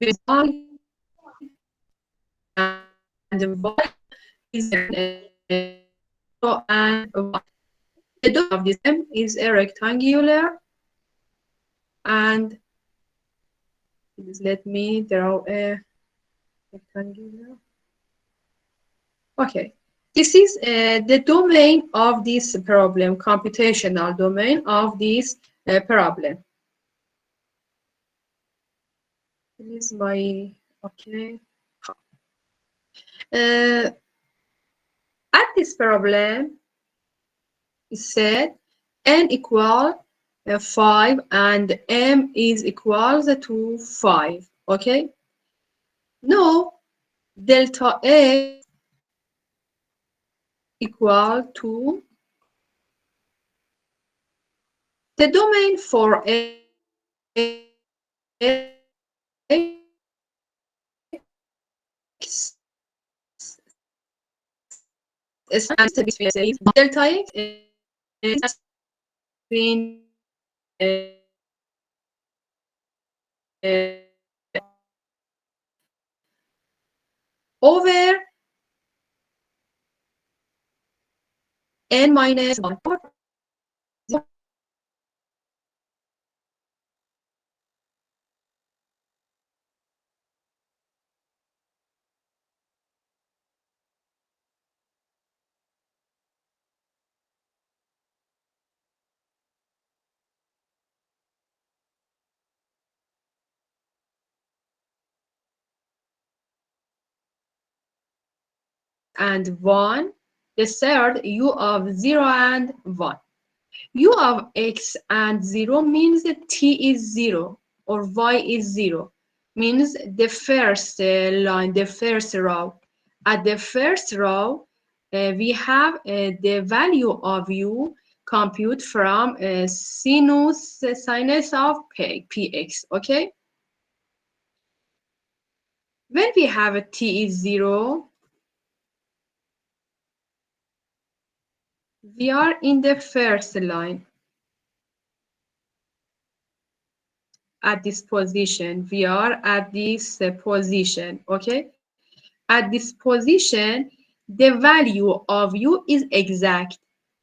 y and y is 0 and 1. The domain of this system is a rectangular, and please let me draw a rectangular. Okay, this is the domain of this problem, computational domain of this problem. This is my, okay. At this problem, it said n equal 5 and m is equals to 5, okay? Now, delta x equal to the domain for x is delta x is between over n minus 1 and 1. The third, u of 0 and 1. U of x and 0 means t is 0 or y is 0. Means the first line, the first row. At the first row, we have the value of u compute from sinus of px, okay? When we have a t is 0, we are in the first line. At this position, we are at this position, okay? At this position, the value of u is exact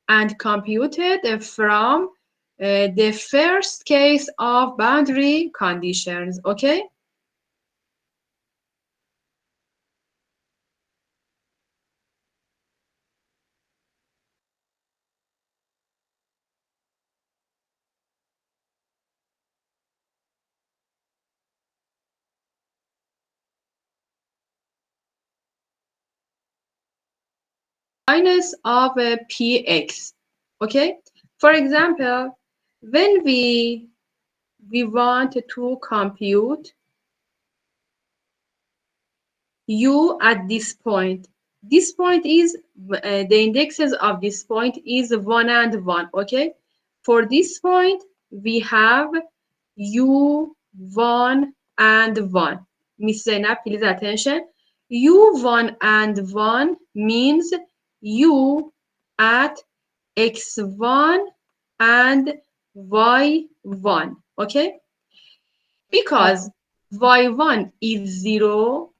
and computed from the first case of boundary conditions, okay? Minus of px, okay? For example, when we want to compute u at this point. This point is, the indexes of this point is 1 and 1, okay? For this point, we have u1 and 1. Miss Zainab, please attention. u1 and 1 means u at x1 and y1, okay? Because y1 is 0,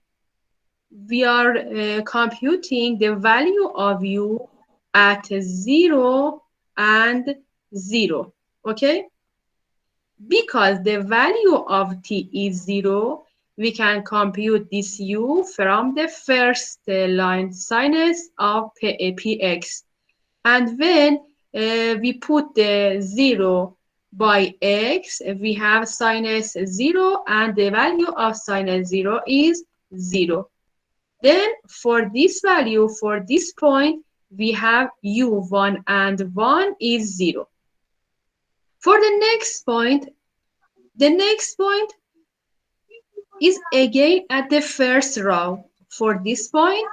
we are computing the value of u at 0 and 0, okay? Because the value of t is 0, we can compute this u from the first line sinus of px. And when we put the 0 by x, we have sinus 0, and the value of sinus 0 is 0. Then for this value, for this point, we have u1 and 1 is 0. For the next point is again at the first row. For this point,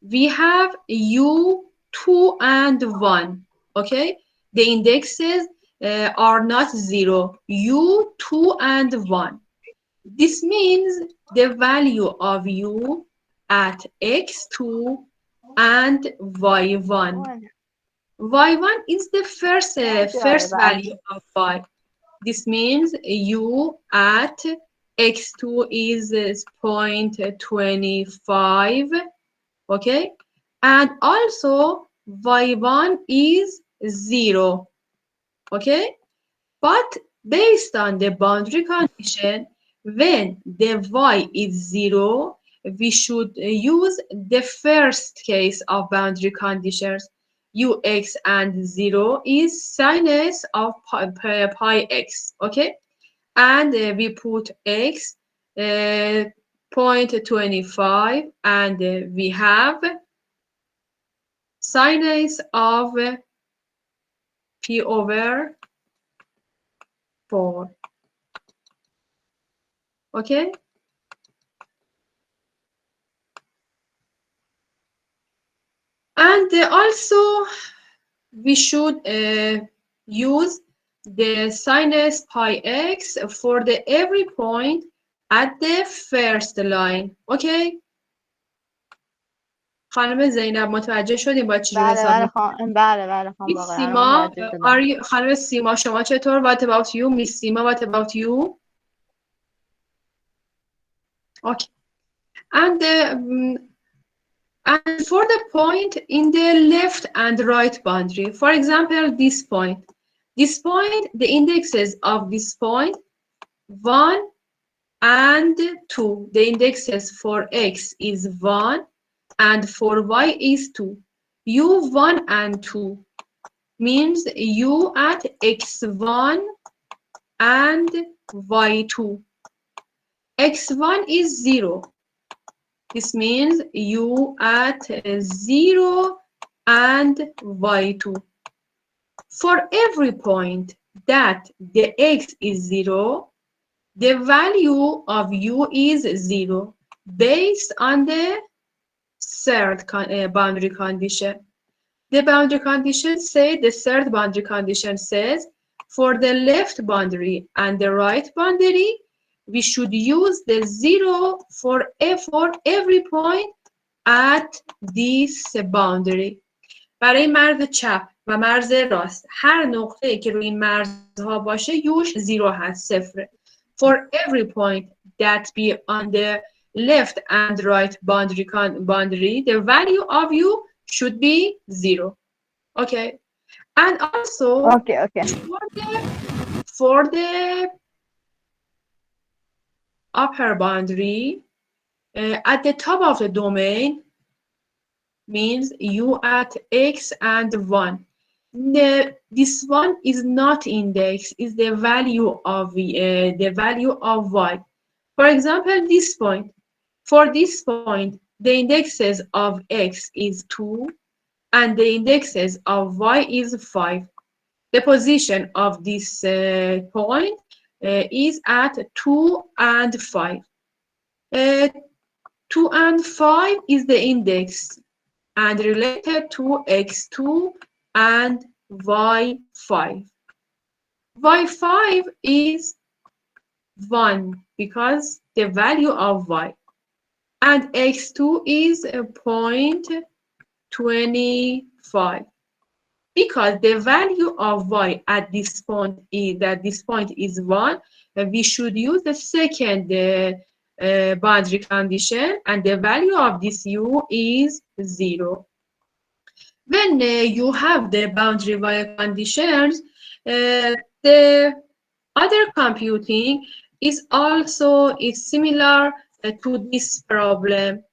we have u2 and 1, okay? The indexes are not 0, u2 and 1. This means the value of u at x2 and y1. y1 is the first value of y. This means u at x2 is 0.25, okay, and also y1 is 0, okay, but based on the boundary condition, when the y is 0, we should use the first case of boundary conditions. Ux and 0 is sinus of pi x, okay? And we put x 0.25, and we have sinus of p over 4, okay? And also we should use the sinus pi x for the every point at the first line, okay? خانم زینب متوجه شدیم باید چجور حساب بله بله Miss Sima, خانم سیما شما چطور؟ What about you? Miss Sima, what about you? Okay. And for the point in the left and right boundary, for example, this point, the indexes of this point, 1 and 2. The indexes for x is 1 and for y is 2. u1 and 2 means u at x1 and y2. x1 is 0. This means u at 0 and y2. For every point that the x is 0, the value of u is 0 based on the third boundary condition. The boundary condition says, the third boundary condition says, for the left boundary and the right boundary, we should use the 0 for every point at this boundary. برای مرز چپ و مرز راست هر نقطه‌ای که روی این مرزها باشه یوش 0 هست، صفره. For every point that be on the left and right boundary, the value of u should be 0. Okay. And also for the upper boundary, at the top of the domain means u at x and 1. This one is not index, is the value of y. For example, this point. For this point, the indexes of x is 2 and the indexes of y is 5. The position of this point is at 2 and 5. 2 and 5 is the index and related to x2 and y5. y5 is 1 because the value of y, and x2 is 0.25 because the value of y at this point is 1. We should use the second boundary condition, and the value of this u is 0. When you have the boundary value conditions, the other computing is also similar to this problem.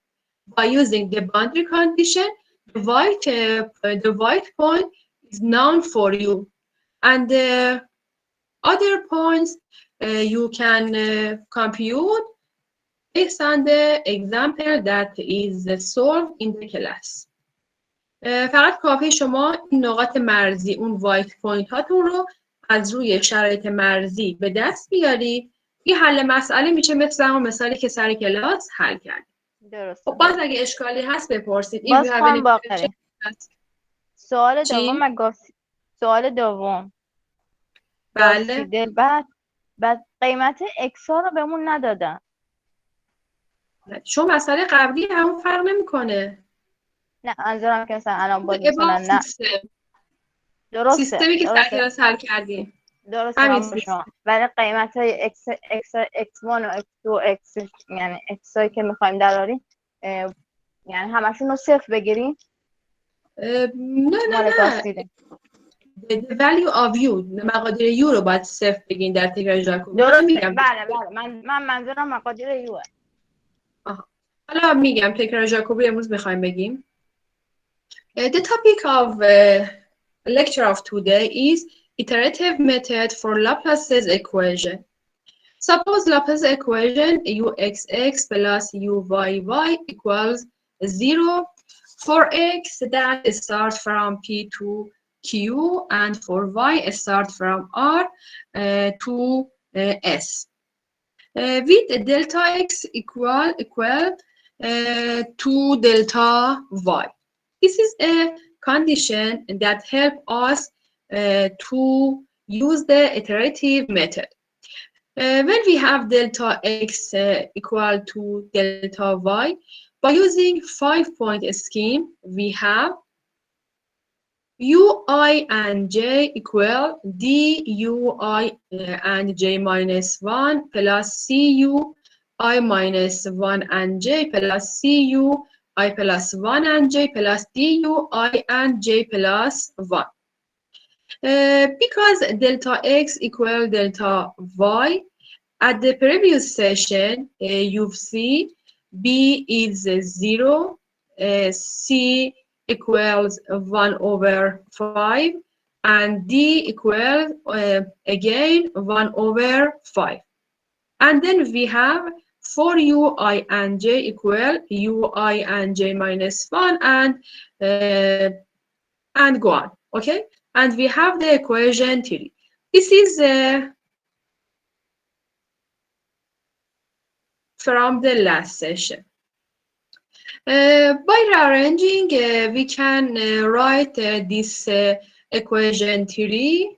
By using the boundary condition, the white point is known for you, and the other points you can compute based on the example that is solved in the class. فقط کافی شما این نقاط مرزی، اون وایت پوینت هاتون رو از روی شرایط مرزی به دست بیاری. این حل مسئله میشه مثل همون مثالی که سر کلاس حل کردیم. درسته. خب باز اگه اشکالی هست بپرسید. باز خانم باقری سوال دوم بله. بعد قیمت اکسا رو بهمون ندادن. شما مسئله قبلی همون فرق نمیکنه. نه منظورم که مثلا الان باز مثلا نه درسته. سیستمی که سر کلاس حل کردیم. درسته همین هم شما، ولی قیمت های x1 و x2 و x یعنی x هایی که میخوایم دراریم یعنی همشون رو صفر بگیریم. نه مال نه گاسیده. the value of u مقادیر u رو باید صفر بگین در تکرار ژاکوبی. درسته، بله من منظورم مقادیر یوه. حالا میگم تکرار ژاکوبی امروز میخوایم بگیم. The topic of lecture of today is iterative method for Laplace's equation. Suppose Laplace equation uxx plus uyy equals 0 for x that starts from p to q and for y start from r to s. With delta x equal to delta y. This is a condition that helps us to use the iterative method. When we have delta x equal to delta y, by using 5-point scheme, we have ui and j equal dui and j minus 1 plus cui minus 1 and j plus cui plus 1 and j plus dui and j plus 1. Because delta x equal delta y, at the previous session, you see b is 0, c equals 1 over 5, and d equals again 1 over 5. And then we have for ui and j equal ui and j minus 1 and go on, okay? And we have the equation 3. This is from the last session. By rearranging, we can write this equation 3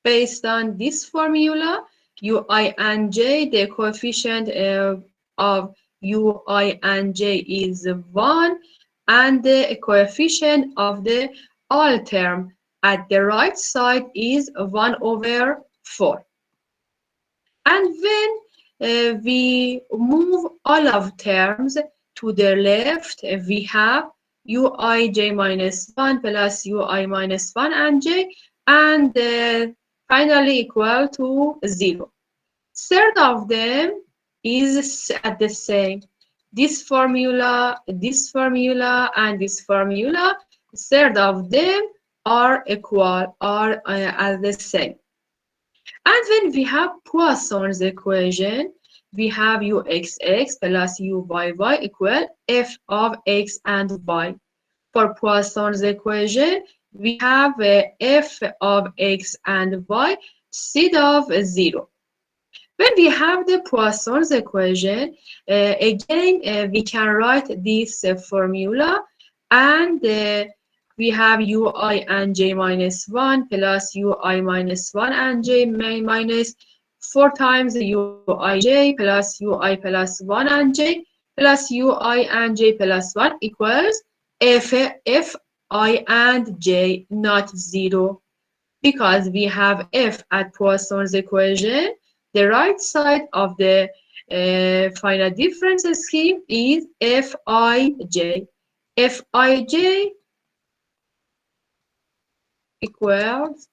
based on this formula. Ui and j, the coefficient of ui and j is 1, and the coefficient of the all term at the right side is 1 over 4. And when we move all of terms to the left, we have uij minus 1 plus ui minus 1 and j, and finally equal to 0. Third of them is at the same. This formula, and this formula, third of them are equal, are as the same. And when we have Poisson's equation, we have uxx plus uyy equal f of x and y. For Poisson's equation, we have f of x and y instead of 0. When we have the Poisson's equation, again, we can write this formula, and we have ui and j minus 1 plus ui minus 1 and j minus 4 times uij plus ui plus 1 and j plus ui and j plus 1 equals fi and j not 0. Because we have f at Poisson's equation, the right side of the final difference scheme is fij. Fij equals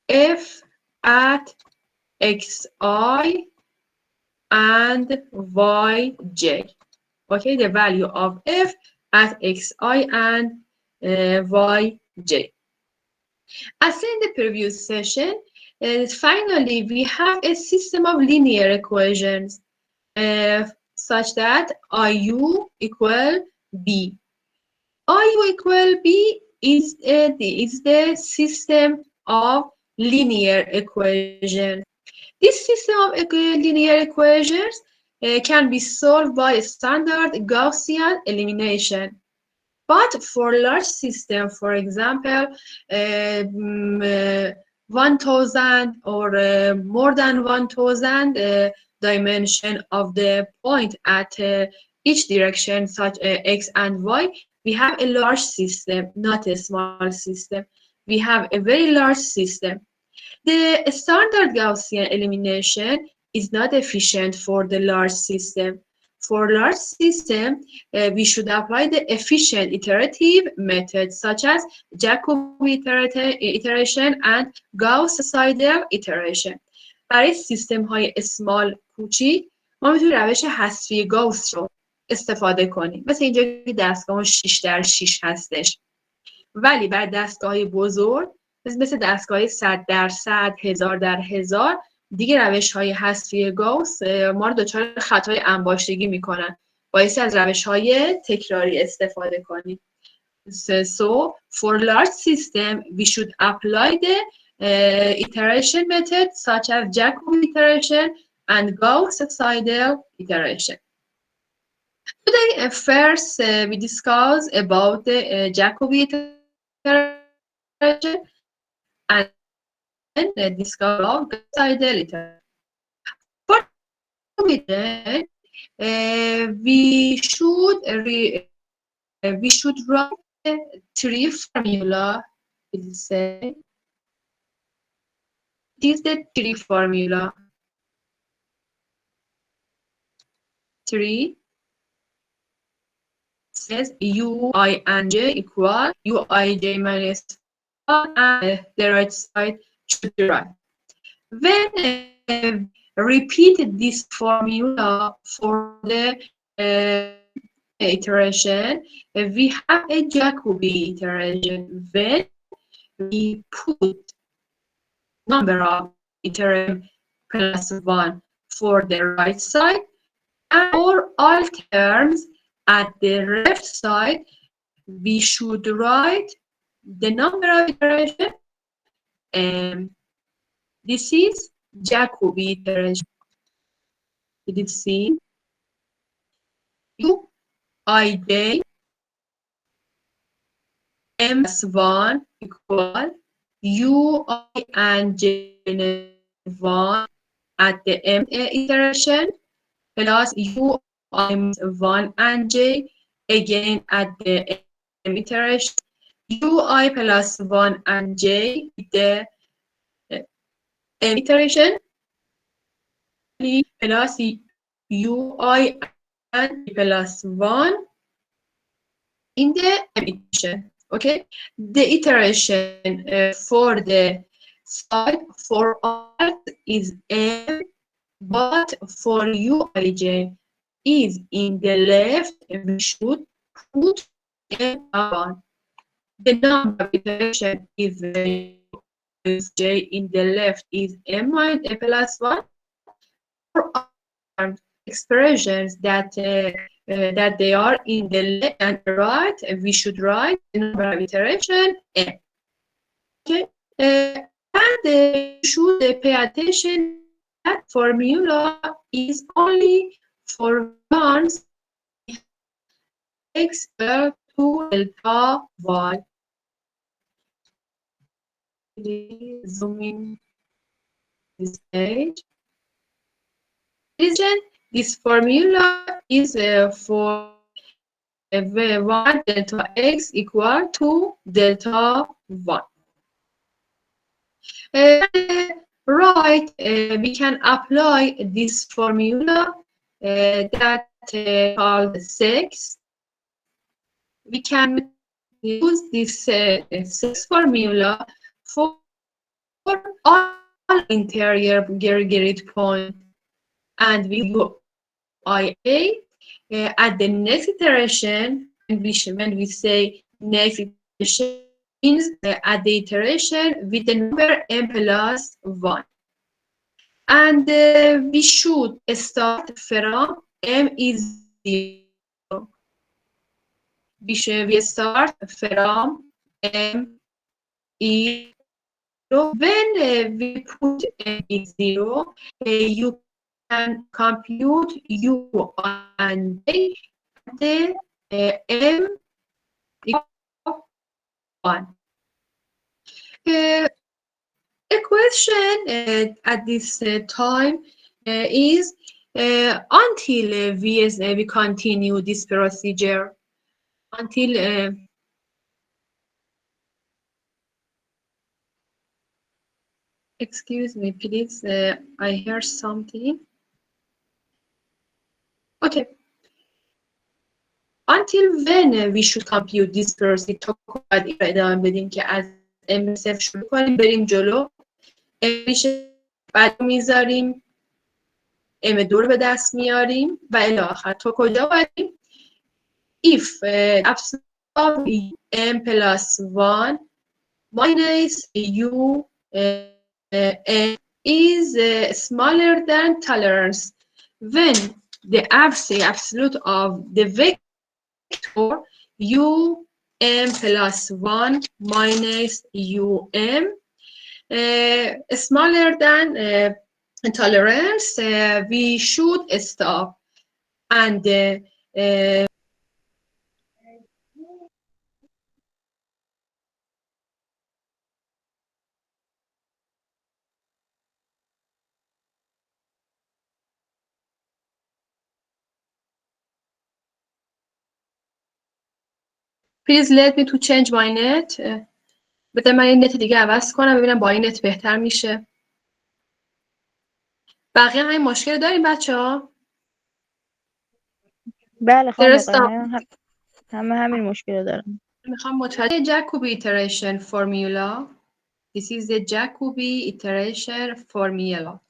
f at xi and yj. Okay, the value of f at xi and yj. As in the previous session, finally we have a system of linear equations such that iu equal b. Iu equal b is the system of linear equations. This system of linear equations can be solved by standard Gaussian elimination. But for large system, for example, 1,000 or more than 1,000 dimension of the point at each direction, such x and y, we have a large system, not a small system. we have a very large system. The standard Gaussian elimination is not efficient for the large system. For large system, we should apply the efficient iterative methods such as Jacobi iteration and Gauss-Seidel iteration. برای سیستم های اسمال کوچیک ما میتونیم روش حذفی گاوس رو استفاده کنیم. مثل اینجا که دستگاه 6x6 هستش. ولی بر دستگاه بزرگ مثل دستگاه 100x100 1000x1000 دیگه روش های حذفی گاوس ما رو دچار خطای انباشتگی میکنن. باعث از روش های تکراری استفاده کنیم. So for large system we should apply the iteration method such as Jacobi iteration and Gauss-Seidel iteration. Today first we discuss about the Jacobi iteration and then discuss about Gauss-Seidel iteration. For that, we should write three formula. It is the three formula. 3 says u I and j equal u I j minus 1, and the right side should be right. When repeat this formula for the iteration, we have a Jacobi iteration. When we put number of iteration plus 1 for the right side, and for all terms at the left side, we should write the number of iteration. This is Jacobi iteration. Did you see? U I j m plus 1 equal u I and j 1 at the m iteration plus u I minus 1 and j again at the m iteration, u I plus 1 and j the m iteration plus u I and plus 1 in the m iteration. Okay, the iteration for the side for us is m, but for uij is in the left, we should put m1. The number of iteration is j in the left is m minus plus 1. For expressions that that they are in the left and right, we should write the number of iteration m. Okay, and you should pay attention that formula is only for ones x equal to delta y. Zoom in this page. This formula is for 1 delta x equal to delta y. Right, we can apply this formula that called sex. We can use this sex formula for all interior grid points, and we go IA at the next iteration. When we say next iteration, means at the iteration with the number m plus 1, and we should start from m is 0. We start from m is 0. When we put m is 0, you can compute u and j the m equal 1. A question at this time is until we continue this procedure, until Excuse me, please. I hear something. Okay. Until when we should compute this process تا باید این ادامه بدیم که از M صفر شروع کنیم بریم جلو M میشه بعد میذاریم M دو رو به دست میاریم و الی آخر تا کجا باید if absolute of M plus 1 minus U M is smaller than tolerance when the absolute of the vector U M plus 1 minus U M smaller than tolerance, we should stop and please let me to change my net. بذار من این نت دیگه عوض کنم ببینم با این نت بهتر میشه. بقیه همین مشکل داریم بچه‌ها؟ بله خانم درسته. همه همین مشکل دارم. میخوام متوجه جکوبی iteration formula. This is the Jacobi iteration formula.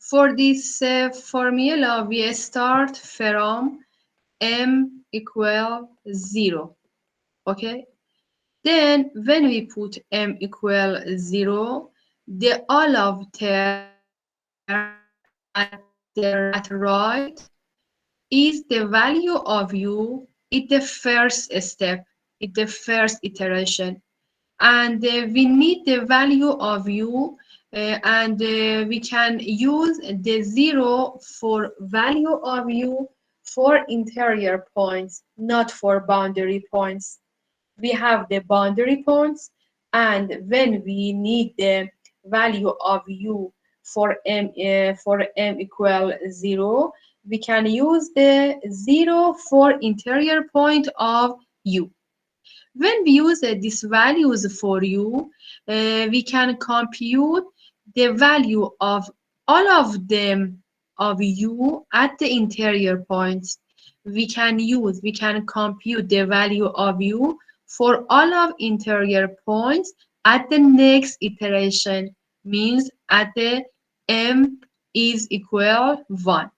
For this formula, we start from m equal 0. Okay. Then, when we put m equal 0, the all of term at right is the value of u in the first step, in the first iteration. And we need the value of u and we can use the 0 for value of u for interior points, not for boundary points. We have the boundary points, and when we need the value of u for m equal 0, we can use the 0 for interior point of u. When we use these values for u, we can compute the value of all of them of u at the interior points. We can compute the value of u for all of interior points at the next iteration, means at the m is equal 1.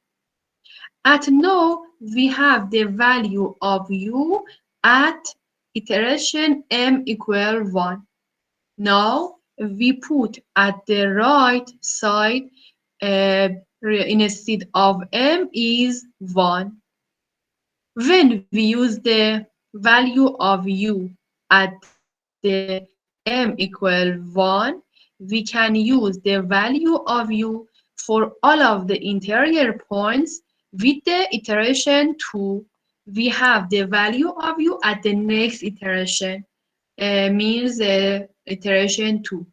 At now, we have the value of u at iteration m equal 1. Now we put at the right side instead of m is 1. When we use the value of u at the m equal 1, we can use the value of u for all of the interior points with the iteration 2. We have the value of u at the next iteration, means iteration 2.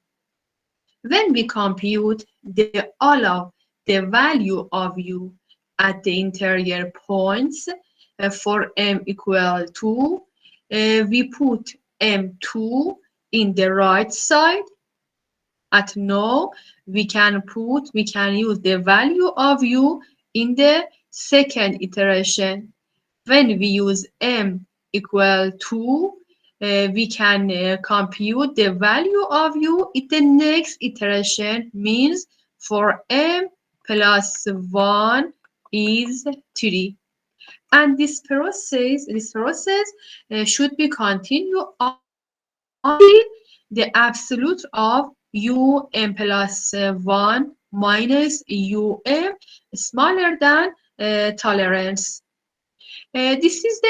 When we compute all of the value of u at the interior points for m equal 2, we put m2 in the right side. At now, we can use the value of u in the second iteration. When we use m equal 2, we can compute the value of u in the next iteration, means for m plus 1 is 3. And this process should be continued until the absolute of u m plus 1 minus u m smaller than tolerance. This is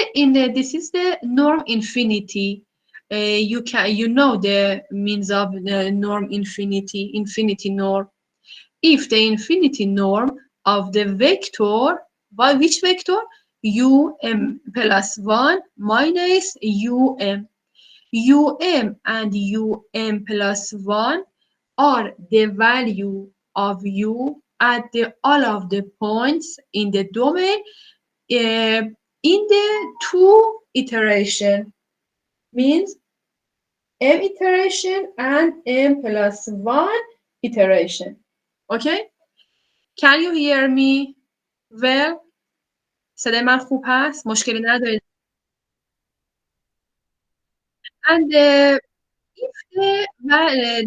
the norm infinity. You know the means of the norm infinity norm. If the infinity norm of the vector, by which vector? Um plus 1 minus um. Um and um plus 1 are the value of u at all of the points in the domain in the two iteration, means m iteration and m plus 1 iteration. Okay? Can you hear me well? صدای من خوب هست؟ مشکلی ندارید؟ And if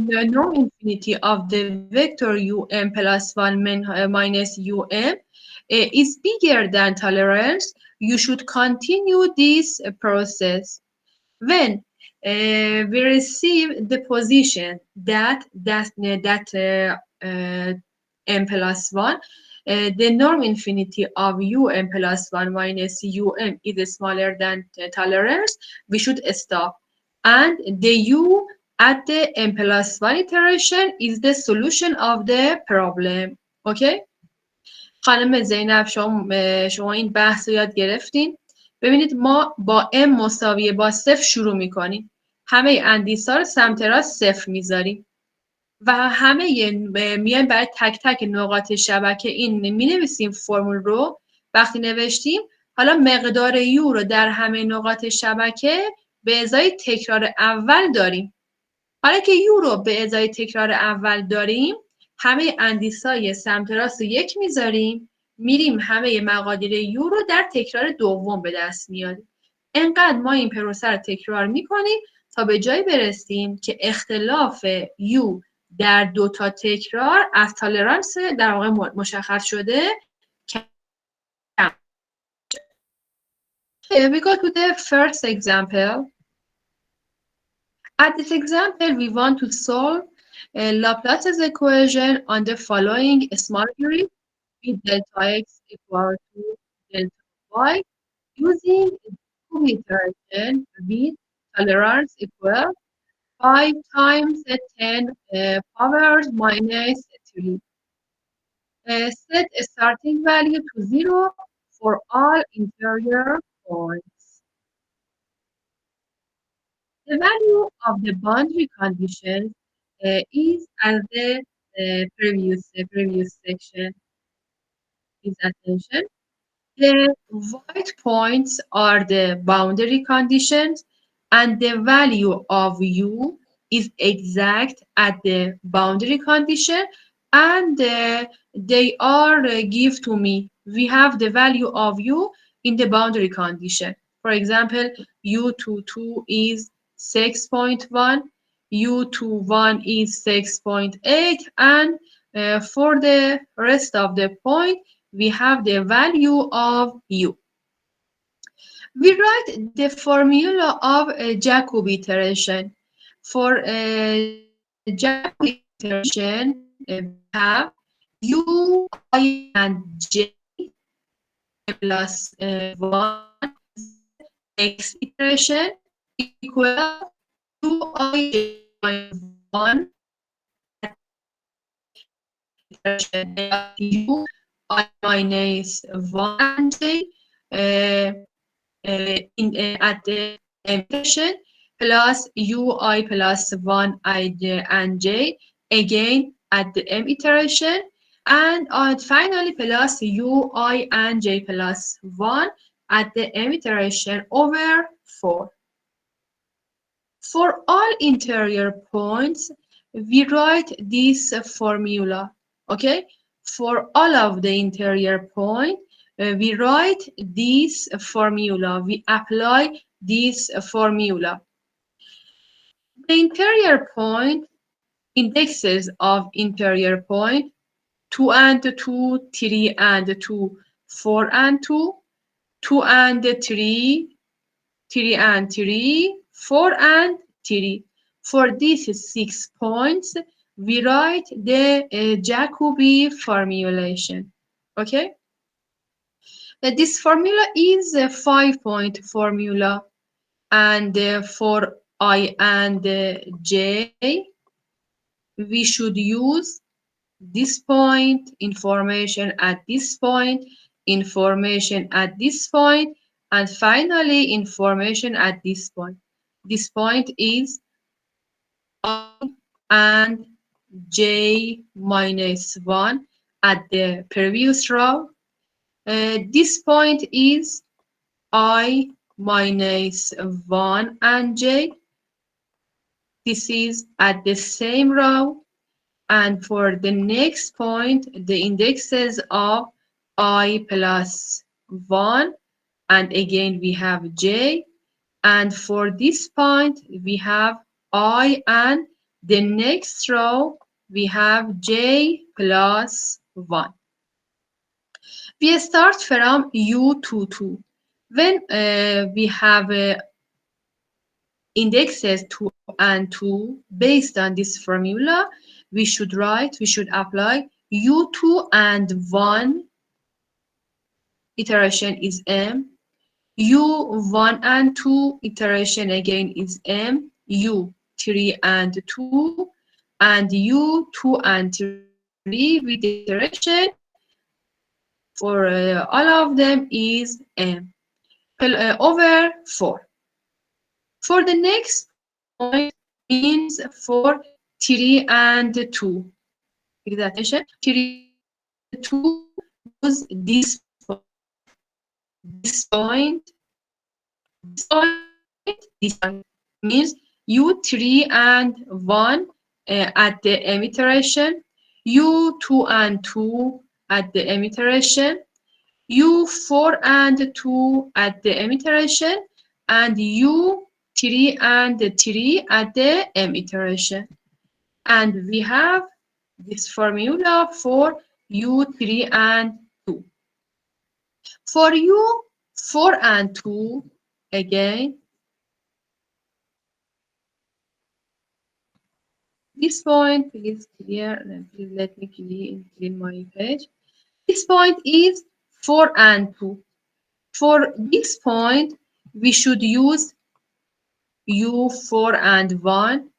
the norm infinity of the vector um plus 1 minus is bigger than tolerance, you should continue this process. When we receive the position that m plus 1, the norm infinity of m plus 1 minus is smaller than tolerance, we should stop. And the u at the m plus 1 iteration is the solution of the problem. Okay? خانم زینب شما این بحث رو یاد گرفتین. ببینید ما با m مساویه با 0 شروع میکنیم. همه اندیسا رو سمت راست 0 میذاریم. و همه میایم برای تک تک نقاط شبکه این مینویسیم فرمول رو. وقتی نوشتیم حالا مقدار یو رو در همه نقاط شبکه به ازای تکرار اول داریم. حالا که یو رو به ازای تکرار اول داریم همه اندیسای سمت راست 1 میذاریم، میریم همه مقادیر یو رو در تکرار دوم به دست میاریم. انقدر ما این پروسه رو تکرار میکنیم تا به جایی برسیم که اختلاف یو در دو تا تکرار از تالرانس در واقع مشخص شده کم. We go to the first example. At this example, we want to solve Laplace's equation on the following small grid with delta x equal to delta y using two iteration with tolerance equal 5 times 10 powers minus 3. Set a starting value to 0 for all interior points. The value of the boundary condition is as the previous section. Please attention. The white points are the boundary conditions, and the value of u is exact at the boundary condition, and they are give to me. We have the value of u in the boundary condition. For example, u22 is 6.1, u21 is 6.8, and for the rest of the point, we have the value of u. We write the formula of Jacobi iteration. For Jacobi iteration, we have u, I, and j plus 1 x iteration equal u, I, j minus 1 iteration u, I minus 1 and j at the iteration plus ui plus 1 and j again at the m iteration, and finally plus ui and j plus 1 at the m iteration over 4. For all interior points, we write this formula. Okay, for all of the interior points, we write this formula. We apply this formula. The interior point, indexes of interior point, 2 and 2, 3 and 2, 4 and 2, 2 and 3, 3 and 3, 4 and 3. For these 6 points, we write the Jacobi formulation. Okay? This formula is a 5-point formula, and for I and j, we should use this point, information at this point, information at this point, and finally information at this point. This point is I and j minus 1 at the previous row. This point is I minus 1 and j. this is at the same row. And for the next point, the indexes of I plus 1. And again, we have j. And for this point, we have I, and the next row, we have j plus 1. We start from u to 2. When we have indexes 2 and 2, based on this formula, we should apply u2 and 1 iteration is m, u1 and 2 iteration again is m, u3 and 2, and u2 and 3 with the iteration for all of them is m over 4. For the next point means for 3 and 2. Pay attention. 3 and 2 use this point, this point, this point. Means U3 and 1 at the m iteration, U2 and 2 at the m iteration, U4 and 2 at the m iteration, and U3 and 3 at the m iteration. And we have this formula for U3 and 2. For U4 and 2, again, this point, please let me clean my page. This point is 4 and 2. For this point, we should use U4 and 1,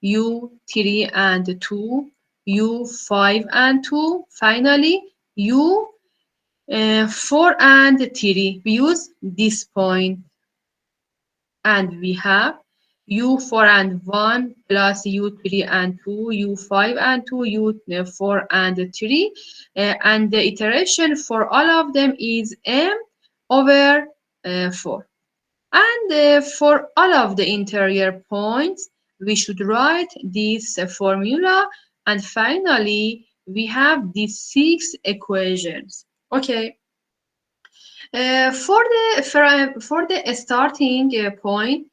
U3 and 2, U5 and 2, finally U4 and 3. We use this point, and we have U4 and 1 plus U3 and 2, U5 and 2, U4 and 3, and the iteration for all of them is m over 4. And for all of the interior points, we should write this formula, and finally we have these 6 equations. Okay. For the starting point,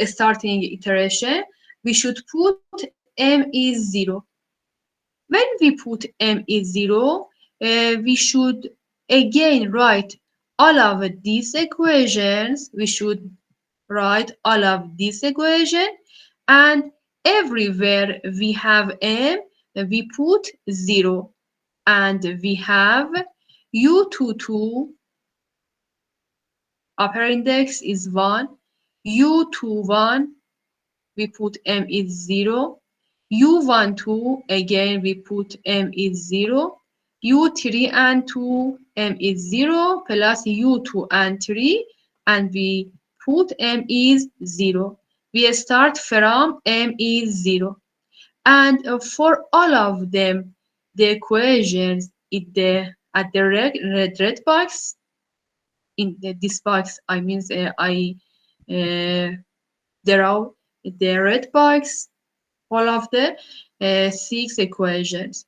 starting iteration, we should put m is 0. When we put m is 0, we should again write all of these equations. We should write all of these equations, and everywhere we have m, we put 0, and we have u22 upper index is 1, u21 we put m is 0, u12 again we put m is 0, u3 and 2 m is 0 plus u2 and 3, and we put m is 0. We start from m is 0, and for all of them the equations at the red box, in this box I mean I draw the red box all of the 6 equations.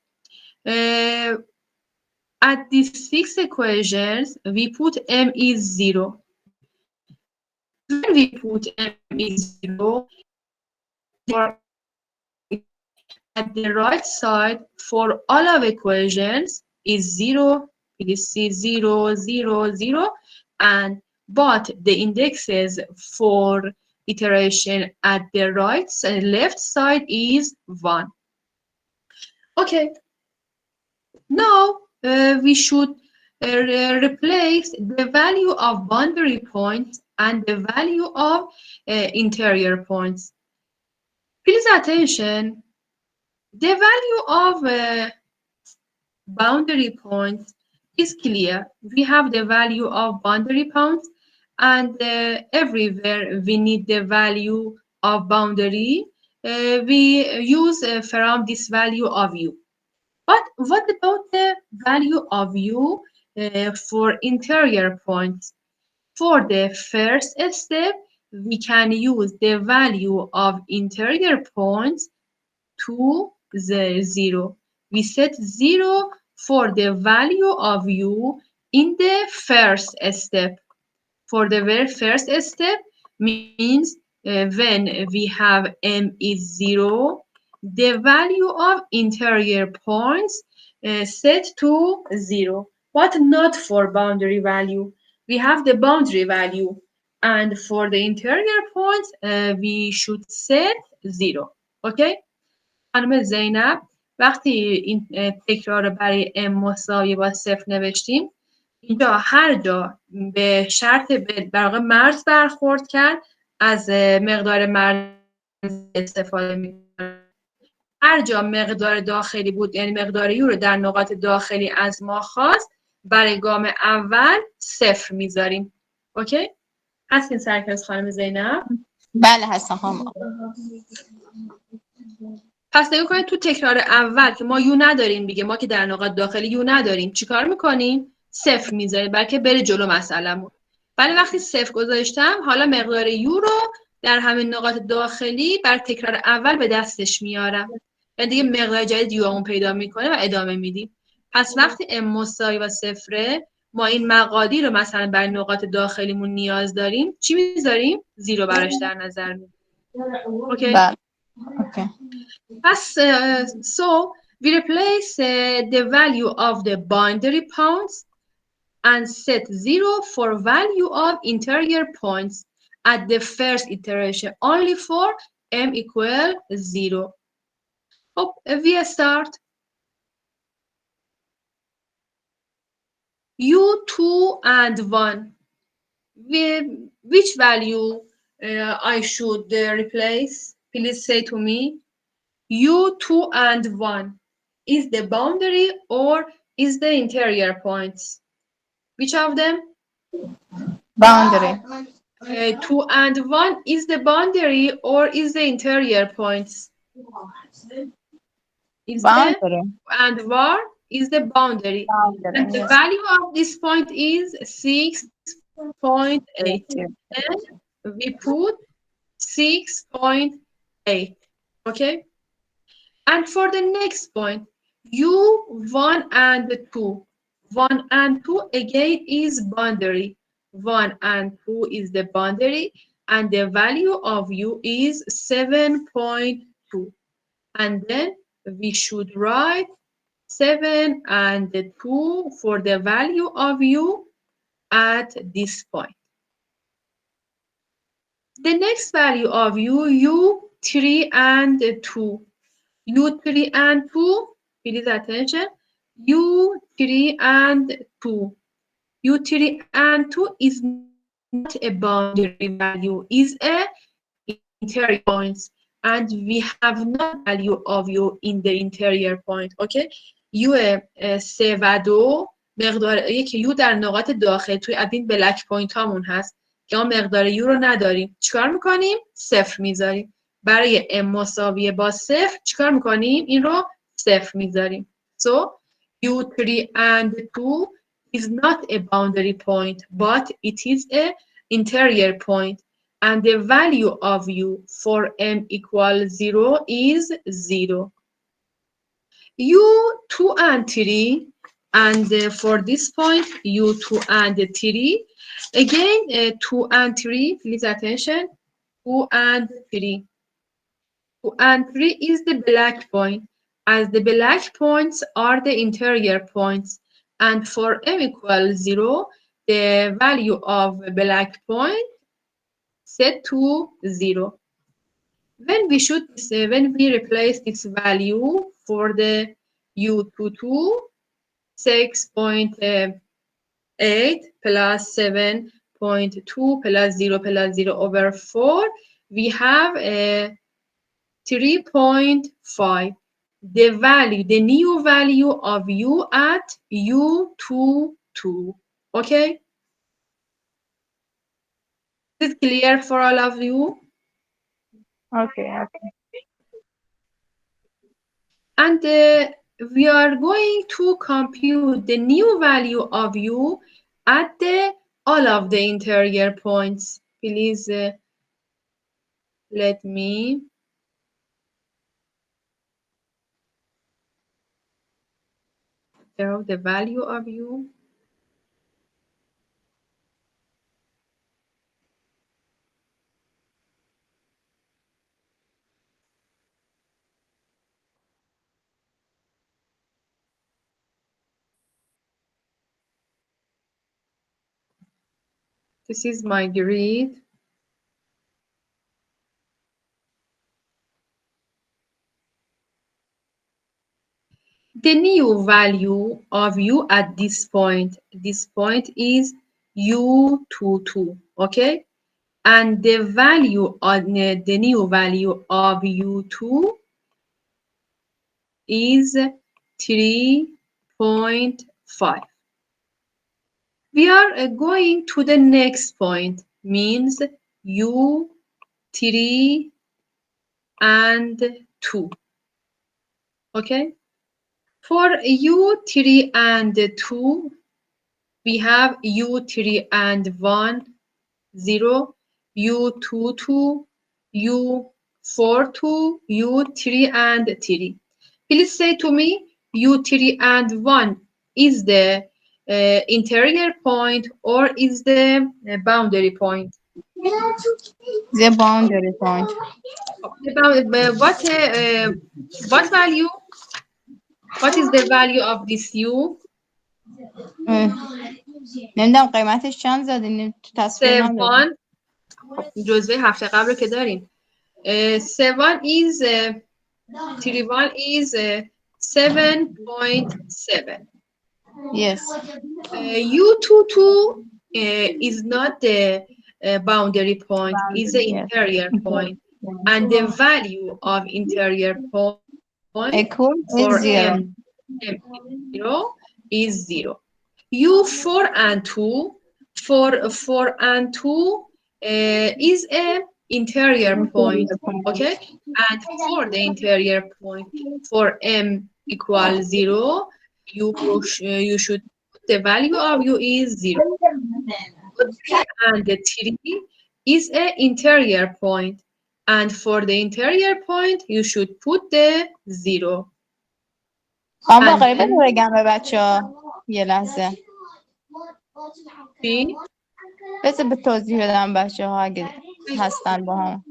At these 6 equations, we put m is 0. When we put m is 0, at the right side for all of equations is 0. Please see 0, 0, 0, and but the indexes for iteration at the right and left side is 1. Okay. Now we should replace the value of boundary points and the value of interior points. Please attention. The value of boundary points is clear. We have the value of boundary points, and everywhere we need the value of boundary. We use from this value of u. But what about the value of u for interior points? For the first step, we can use the value of interior points to the 0. We set 0 for the value of u in the first step. For the very first step means when we have m is 0, the value of interior points set to 0, but not for boundary value. We have the boundary value, and for the interior points we should set 0. Okay? خانم زینب وقتی این تکرار رو برای m مساوی با 0 نوشتیم، اینجا هر جا به شرط در واقع مرز برخورد کرد از مقدار مرز استفاده می‌کنیم. هر جا مقدار داخلی بود، یعنی مقدار یو رو در نقاط داخلی از ما خواست، برای گام اول 0 میذاریم. اوکی؟ هستین سرکلاس خانم زینب؟ بله هستم خانم. پس نگاه کنید تو تکرار اول که ما یو نداریم دیگه، ما که در نقاط داخلی یو نداریم، چیکار میکنیم؟ 0 میذاریم بلکه بره جلو مسئله‌مون. ولی وقتی 0 گذاشتم، حالا مقدار یو رو در همین نقاط داخلی بر تکرار اول به دستش میارم و دیگه مقدار جدید یو همون پیدا میکنه و ادامه میدیم. پس وقتی m مساوی با 0، ما این مقادیر رو مثلا برای نقاط داخلیمون نیاز داریم، چی میذاریم؟ 0 براش در نظر میگیریم. اوکی؟ بله. اوکی. Thus, so we replace the value of the boundary points and set 0 for value of interior points at the first iteration only for m equal 0. We start. u2 and 1. Which value I should replace? Please say to me. u2 and 1 is the boundary or is the interior points? Which of them? Boundary. 2 and 1 is the boundary or is the interior points? Is Boundary. And 1 is the boundary. Boundary, And the yes. value of this point is 6.8. And we put 6.8. Okay? And for the next point, u1 and 2. 1 and 2 again is boundary. 1 and 2 is the boundary, and the value of u is 7.2. And then we should write 7 and 2 for the value of u at this point. The next value of u3 and 2. u3 and 2, please attention, u3 and 2. u3 and 2 is not a boundary value, is a interior point, and we have no value of u in the interior point. Okay? u 3 و 2 مقدار یک u در نقاط داخل توی این بلک پوینت هامون هست که ما مقدار u رو نداریم. چیکار میکنیم؟ 0 میذاریم. برای m مساوی با 0 چیکار میکنیم؟ این رو 0 میذاریم. So u3 and 2 is not a boundary point, but it is a interior point, and the value of u for m equals 0 is 0. u2 and 3, and for this point u2 and 3, again 2 and 3, please attention, 2 and 3. 2 and 3 is the black point, as the black points are the interior points, and for m equals 0, the value of black point set to 0. When we replace this value for the u22, 6.8 plus 7.2 plus 0 plus 0 over 4, we have a 3.5. The value, the new value of u at u22. Okay? Is it clear for all of you? Okay. And we are going to compute the new value of u at all of the interior points. Please let me throw the value of u. This is my grid. The new value of u at this point is u22, okay? And the value on the new value of u2 is 3.5. We are going to the next point, means u3 and 2, okay? For u3 and 2, we have u3 and 1, 0, u22, u42, u3 and 3. Please say to me, u3 and 1 is the interior point or is the boundary point? The boundary point. What value? What is the value of this u? نمیدونم قیمتش چند زدین تصویر نداریم. 7 جزوه هفته قبل رو که داریم. 7 is 31 is 7.7. Yes. U22 is not the boundary point, is the interior point. And the value of interior point Equal for is 0. M0 is 0. U4 and 2, for 4 and 2 is a interior point, okay? And for the interior point, for M equals 0, you should put the value of u is 0. And the 3 is an interior point. And for the interior point, you should put the 0. آقا قریبه بگم به بچه ها یه لحظه بس به توضیح بدم بچه ها اگه هستن با هم.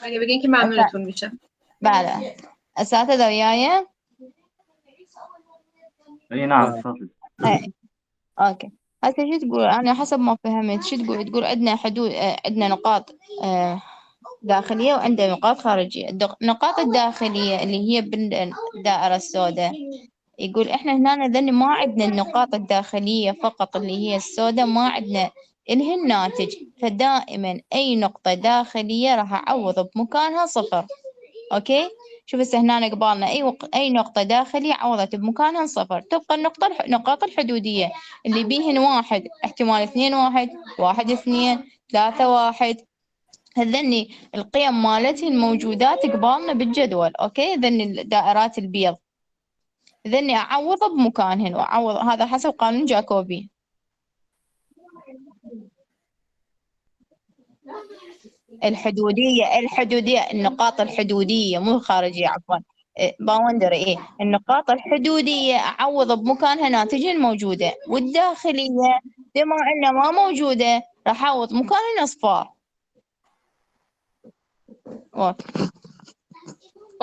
اگه بگین که ممنونتون میشم. بله ساعت دقیقه اوكي هسه شو تقول انا حسب ما فهمت شو تقول عندنا حدود عندنا نقاط داخليه وعندنا نقاط خارجيه. النقاط الداخليه اللي هي بالدائره السوداء يقول احنا هنا ذني ما عندنا النقاط الداخليه فقط اللي هي السوداء ما عندنا اللي الناتج فدائما اي نقطه داخليه راح اعوض بمكانها صفر. اوكي شوف هسه هنا قبالنا اي نقطه داخليه عوضت بمكانها صفر. تبقى النقاط الحدوديه اللي بيهن واحد احتمال 2 1 1 2 3 1 هذني القيم مالتهن الموجودات قبالنا بالجدول. اوكي ذني الدائرات البيض ذني اعوض بمكانهن واعوض هذا حسب قانون جاكوبي. الحدودية النقاط الحدودية مو الخارجية عفوا باوندري النقاط الحدودية أعوض بمكانها ناتجين موجودة والداخلية بما أنها ما موجودة راح أعوض مكانها أصفار.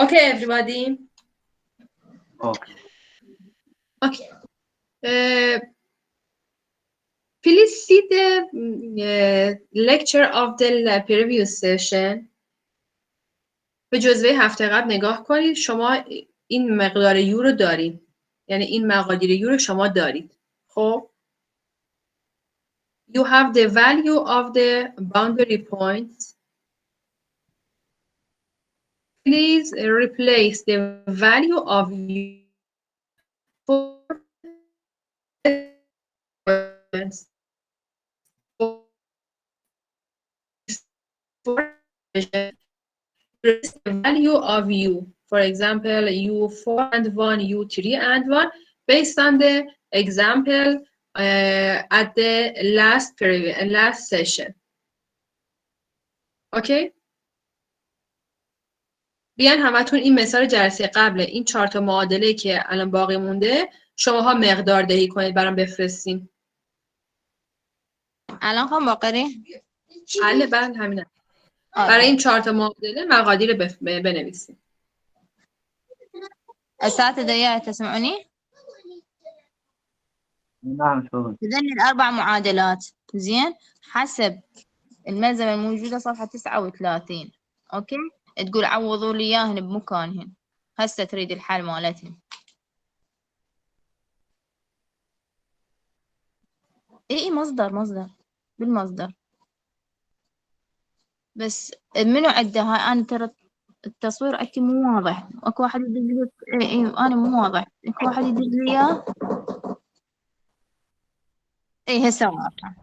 Okay everybody. Okay. Please see the lecture of the previous session. به جزوه هفته قبل نگاه کنید. شما این مقدار یو رو دارید. یعنی این مقادیر یو رو شما دارید. خب you have the value of the boundary points. Please replace the value of u the value of u. For example, u4 and 1, u3 and 1, based on the example at the last session. اوکی. بیان همتون این مثال جلسه قبل این 4 تا معادله که الان باقی مونده شماها مقدار دهی کنید برام بفرستین. الان خواهم باقری؟ بله همینه. برای این 4 تا معادله مقادیر بنویسین. أساتذة يا تسمعوني؟ نعم شغل. إذن الأربع معادلات زين حسب الملزمة الموجودة صفحة 39. أوكي؟ تقول عوضوا لي إياهن بمكانهن. هسه تريد الحل مالتهن. إيه مصدر بالمصدر. بس منو عنده هاي أنا ترى التصوير عندي مو واضح. اكو واحد يدز لي إيه أنا مو واضح. اكو واحد يدز لي إياه. إيه هسه واضحة.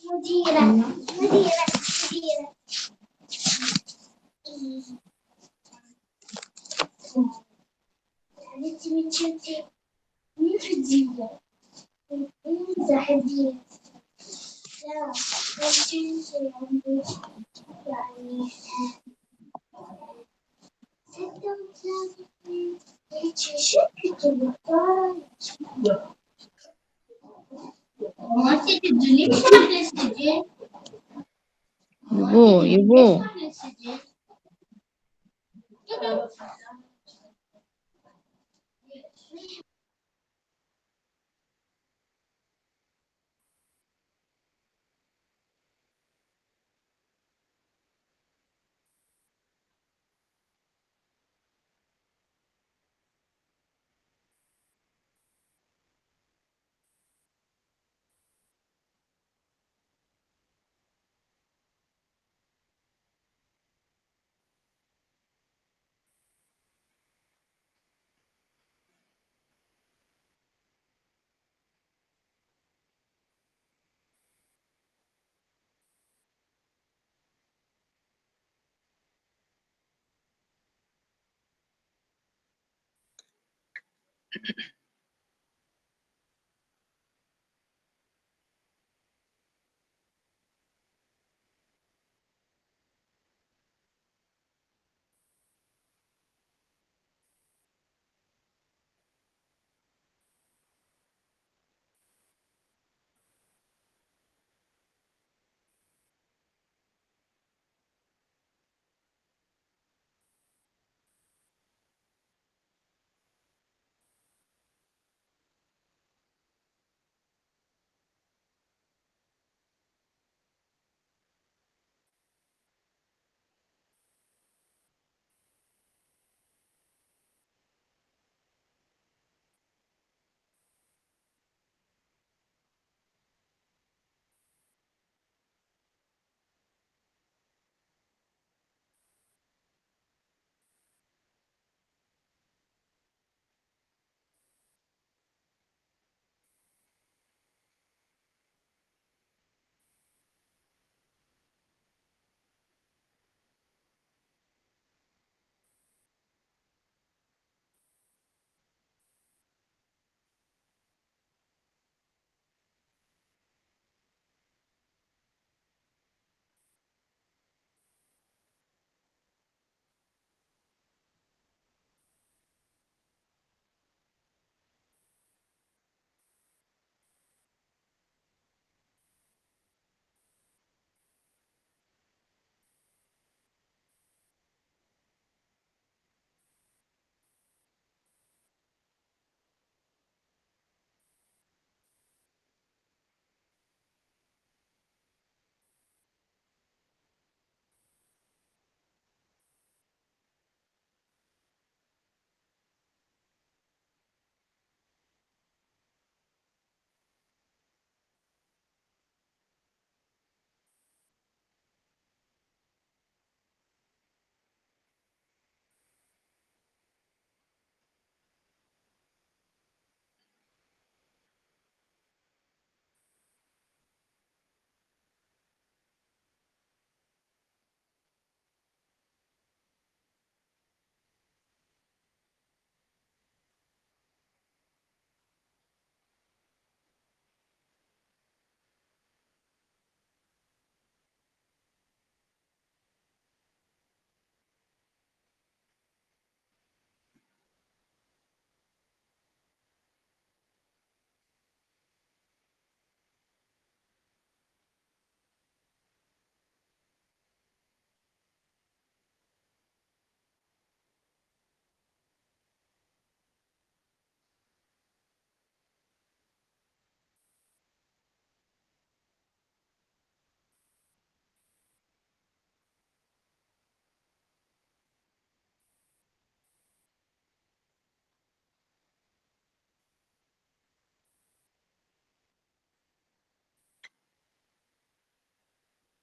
مديرة يبو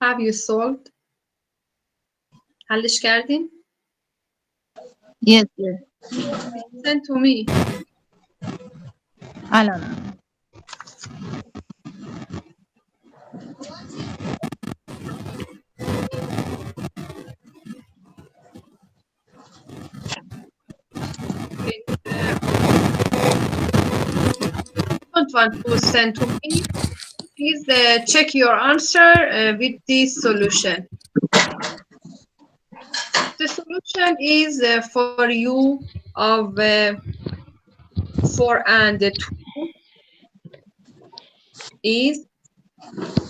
Have you solved? حلش کردین؟ Yes. Send to me. الان. Don't want to send to me. Please check your answer with this solution. The solution is for you of 4 and 2 is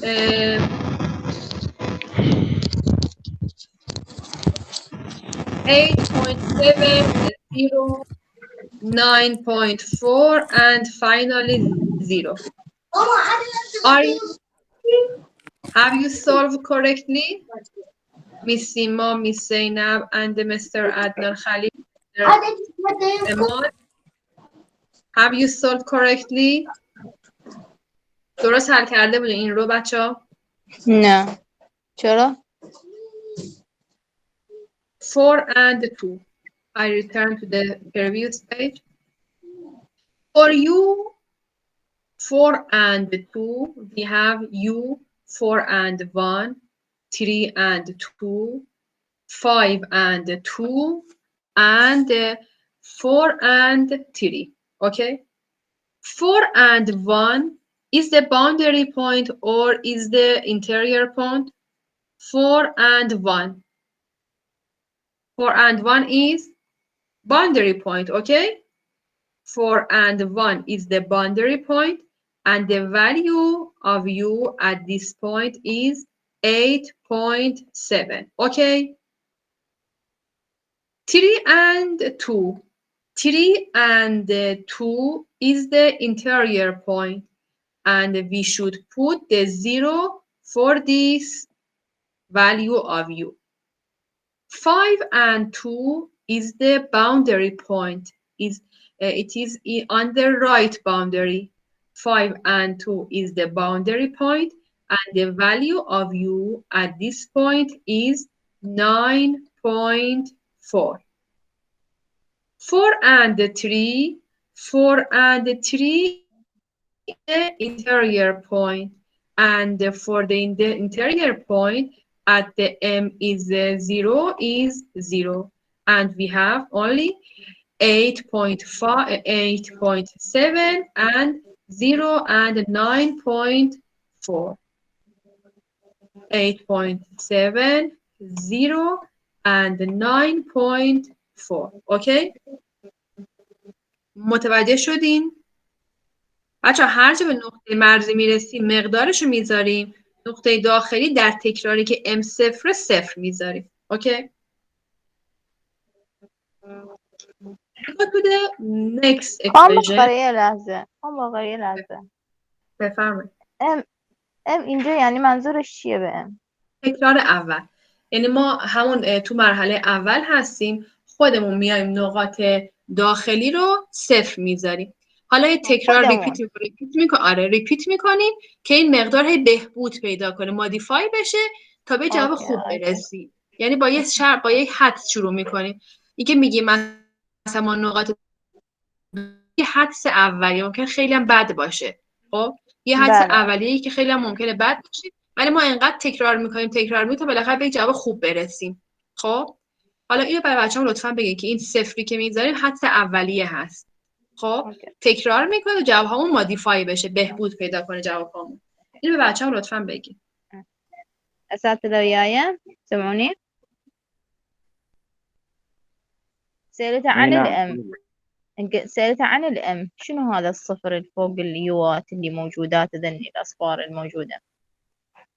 8.70, 9.4, and finally 0. Have you solved correctly? Miss Sima, Miss Zainab, and Mr. Adnan Khalid, Mr. Ahmad. Have you solved correctly? درست حل کرده بودین این رو بچه‌ها؟ نه. چرا؟ 4 and 2. I return to the previous page. For you, 4 and 2, we have U, 4 and 1, 3 and 2, 5 and 2, and 4 and 3. Okay? 4 and 1 is the boundary point or is the interior point? 4 and 1. 4 and 1 is boundary point, okay? 4 and 1 is the boundary point, and the value of U at this point is 8.7, okay? 3 and 2. 3 and 2 is the interior point, and we should put the 0 for this value of U. 5 and 2 is the boundary point. It is on the right boundary. 5 and 2 is the boundary point, and the value of U at this point is 9.4. 4 and 3. 4 and 3 is the interior point, and for the interior point, at the M is 0 is 0, and we have only 8.5, 8.7, and 0 and 9.4. 8.7, 0 and 9.4. اوکی؟ متوجه شدین؟ بچه هر جا به نقطه مرزی میرسیم مقدارش رو میذاریم، نقطه داخلی در تکراری که M صفر صفر میذاریم. اوکی؟ Go to the next equation. یه لحظه بفرمایید. ام اینجا یعنی منظورش چیه به ام؟ تکرار اول. یعنی ما همون تو مرحله اول هستیم، خودمون میایم نقاط داخلی رو صفر میذاریم. حالا یه تکرار ریپیت میکنیم که این مقدار هی بهبود پیدا کنه، مودیفای بشه تا به جواب خوب برسی. یعنی با یک حدس شروع میکنیم. اینکه میگیم مثلا ما نقاط یه حدس اولیه ممکن خیلی هم بد باشه. خب یه حدس اولیه‌ای که خیلی هم ممکنه بد باشه، ولی ما اینقدر تکرار میکنیم تا بالاخره به جواب خوب برسیم. خب حالا اینو برای بچه‌ها لطفاً بگید که این صفری که میذاریم حدس اولیه هست. خب تکرار میکنه و جوابمون مودیفای بشه، بهبود پیدا کنه جوابمون. اینو به بچه‌ها لطفاً بگید. اساتذه وياي سمعوني؟ سألت عن الام شنو هذا الصفر اللي فوق اليوات اللي موجودات هذني الأصفار الموجودة؟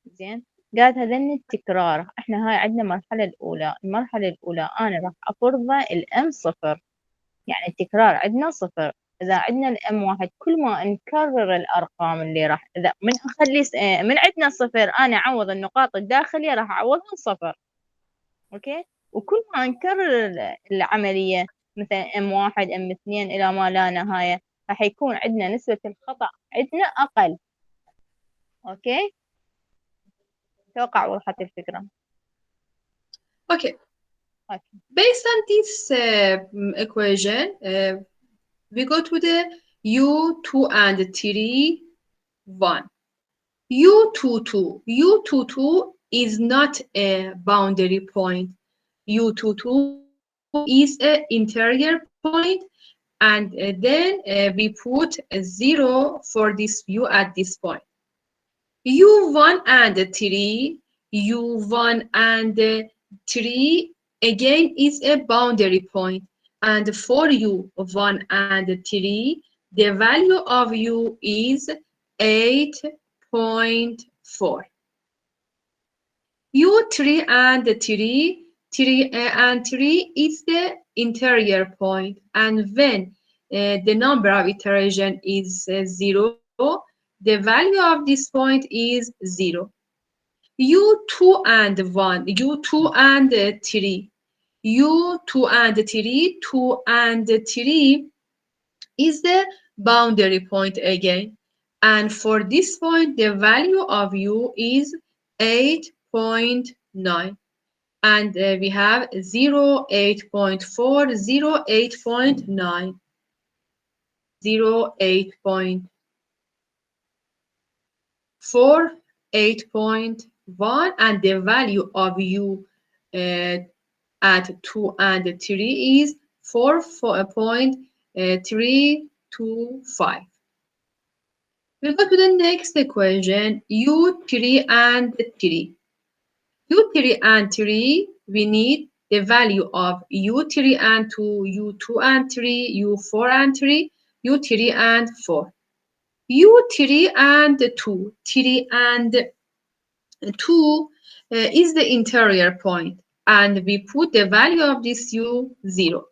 زين قالت هذني التكرار. احنا هاي عندنا المرحلة الأولى أنا راح أفرضه الام صفر، يعني التكرار عندنا صفر. إذا عندنا الام واحد كل ما نكرر الأرقام اللي راح إذا من عندنا صفر أنا أعوض النقاط الداخلية راح أعوضها صفر. أوكي؟ وكل ما نكرر العملية مثلا ام واحد ام اثنين إلى ما لا نهاية راح يكون عندنا نسبة الخطأ عندنا أقل. أوكي؟ أتوقع وضحت الفكرة. Okay. Okay. Based on this equation, we go to the U2 and 3, 1. U22 is not a boundary point. U22 is an interior point, and then we put a 0 for this U at this point. U1 and 3, U1 and 3 again is a boundary point, and for U1 and 3, the value of U is 8.4. U3 and 3 is the interior point, and when the number of iteration is 0, the value of this point is 0. U2 and 1, U2 and 3, U2 and 3, 2 and 3 is the boundary point again. And for this point, the value of U is 8.9. And we have 0, 8.4, 0, 8.9, 0, 8.4, 8.1, and the value of U at 2 and 3 is 4.325. We'll go to the next equation, U3 and 3. U3 and 3, we need the value of U3 and 2, U2 and 3, U4 and 3, U3 and 4. U3 and 2, 3 and 2 is the interior point, and we put the value of this U 0.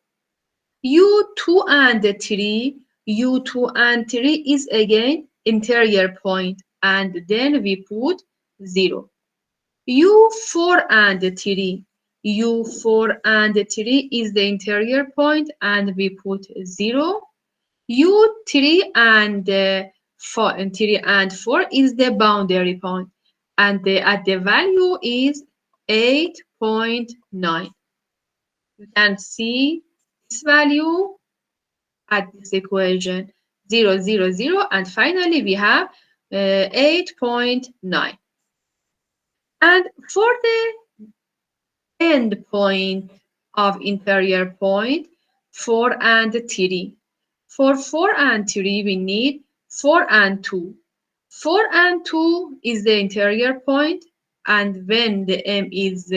U2 and 3, U2 and 3 is again interior point, and then we put 0. U4 and 3, U4 and 3 is the interior point, and we put 0. U3 and 4 is the boundary point, and the value is 8.9. You can see this value at this equation, 0, 0, 0, and finally we have 8.9. And for the end point of interior point, 4 and 3. For 4 and 3, we need 4 and 2. 4 and 2 is the interior point, and when the m is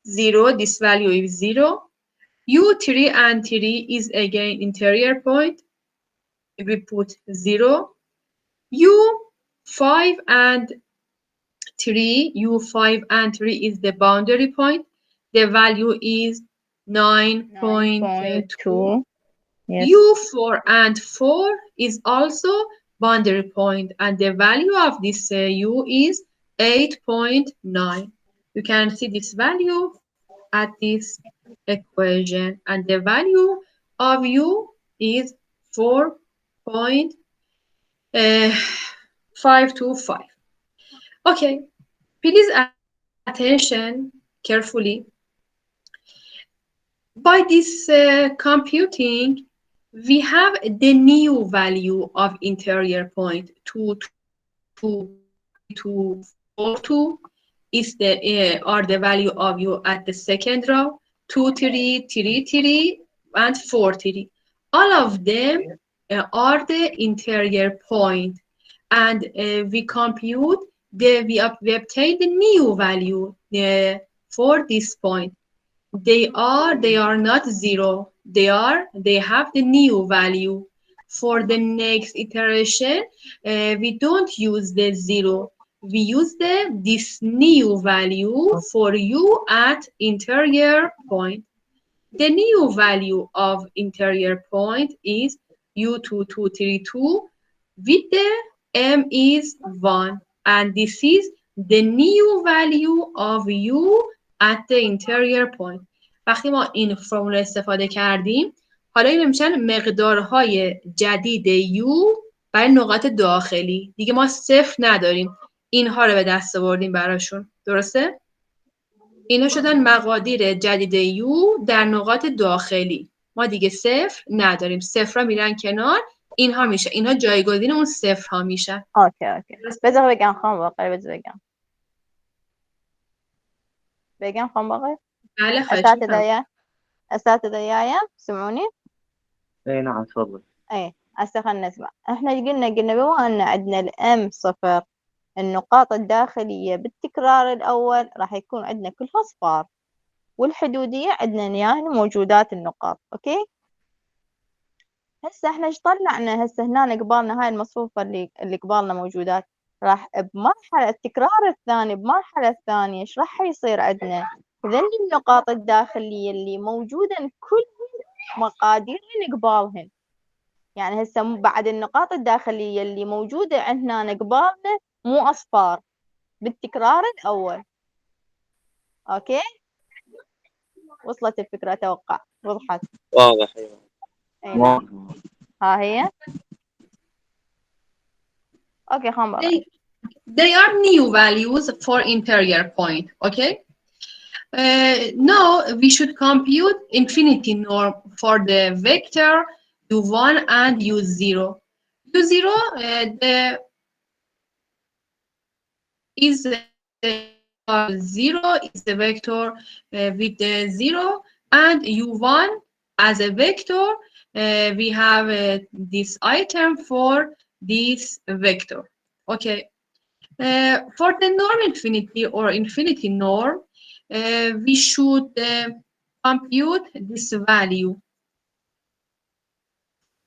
0, this value is 0. U3 and 3 is again interior point. We put 0. U5 and 3, U5 and 3 is the boundary point. The value is 9.2. Yes. U4 and 4 is also boundary point, and the value of this U is 8.9. You can see this value at this equation, and the value of U is 4.525. Okay, please attention carefully. By this computing, we have the new value of interior point 2.42 is are the value of U at the second row, 2.3, and 4.3. All of them are the interior point, and we compute we obtain the new value for this point. They are not 0. They have the new value. For the next iteration, we don't use the 0. We use this new value for U at interior point. The new value of interior point is U2232 with the m is 1, and this is the new value of U at the interior point. وقتی ما این فرمول استفاده کردیم، حالا این میشن مقدارهای جدید U برای نقاط داخلی. دیگه ما صفر نداریم. اینها رو به دست آوردیم براشون. درسته؟ اینا شدن مقادیر جدید یو در نقاط داخلی. ما دیگه صفر نداریم. صفرها میرن کنار. اینها میشه. اینها جایگزین اون صفرها میشن. اوکی بذار بگم خانم باقر، بذار بگم خانم باقر. بله خواهش می‌کنم. اساتذة يايا سمعوني؟ اي نعم تفضل. اي هسه خلنا نسمع. احنا قلنا بما ان عندنا الام صفر، النقاط الداخلية بالتكرار الأول راح يكون عندنا كلها صفار، والحدودية عندنا يعني موجودات النقاط. أوكي، هسه احنا ايش طلعنا هسه هنا قبالنا هاي المصفوفة اللي قبالنا موجودات، راح بمرحلة التكرار الثاني بمرحلة الثانية ايش راح يصير عندنا؟ ذني النقاط الداخلية اللي موجودة كل مقادير اللي قبالهن، يعني هسه بعد النقاط الداخلية اللي موجودة عندنا قبالنا مو أصفار بالتكرار الأول. أوكي، وصلت الفكرة أتوقع، وضحت. واضح. أي نعم، ها هي. أوكي خنبر. They are new values for interior point. Okay. Now we should compute infinity norm for the vector u1 and u0. u0 is 0 is the vector with the 0, and u1 as a vector we have this item for this vector. Okay. For the norm infinity or infinity norm, we should compute this value.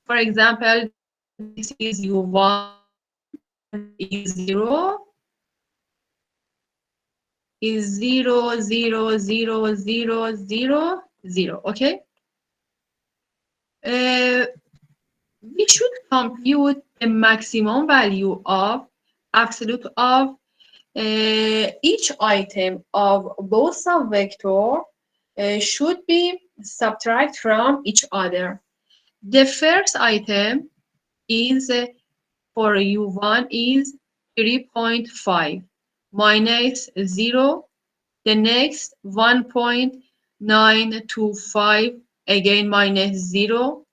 For example, this is u1, u0 is 0, 0, 0, 0, 0, 0. Okay. We should compute the maximum value of absolute of each item of both subvector should be subtracted from each other. The first item is for u1 is 3.5 minus 0. The next 1.925 again minus 0.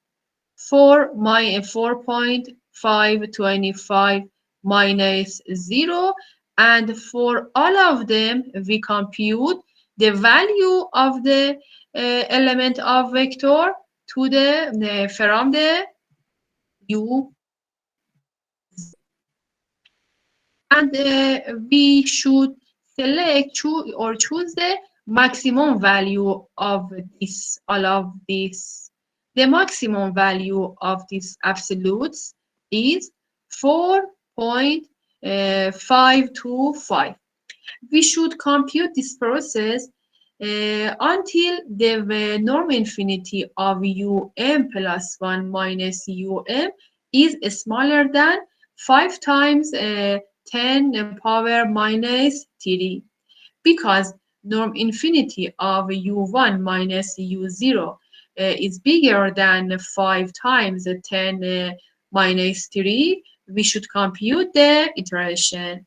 4.525 minus 0, and for all of them we compute the value of the element of vector to the from the u, and we should select choose the maximum value of this all of this. The maximum value of these absolutes is 4.525. We should compute this process until the norm infinity of um plus 1 minus um is smaller than 5 times 10 power minus 3, because norm infinity of u1 minus u0 is bigger than 5 times 10 minus 3, we should compute the iteration.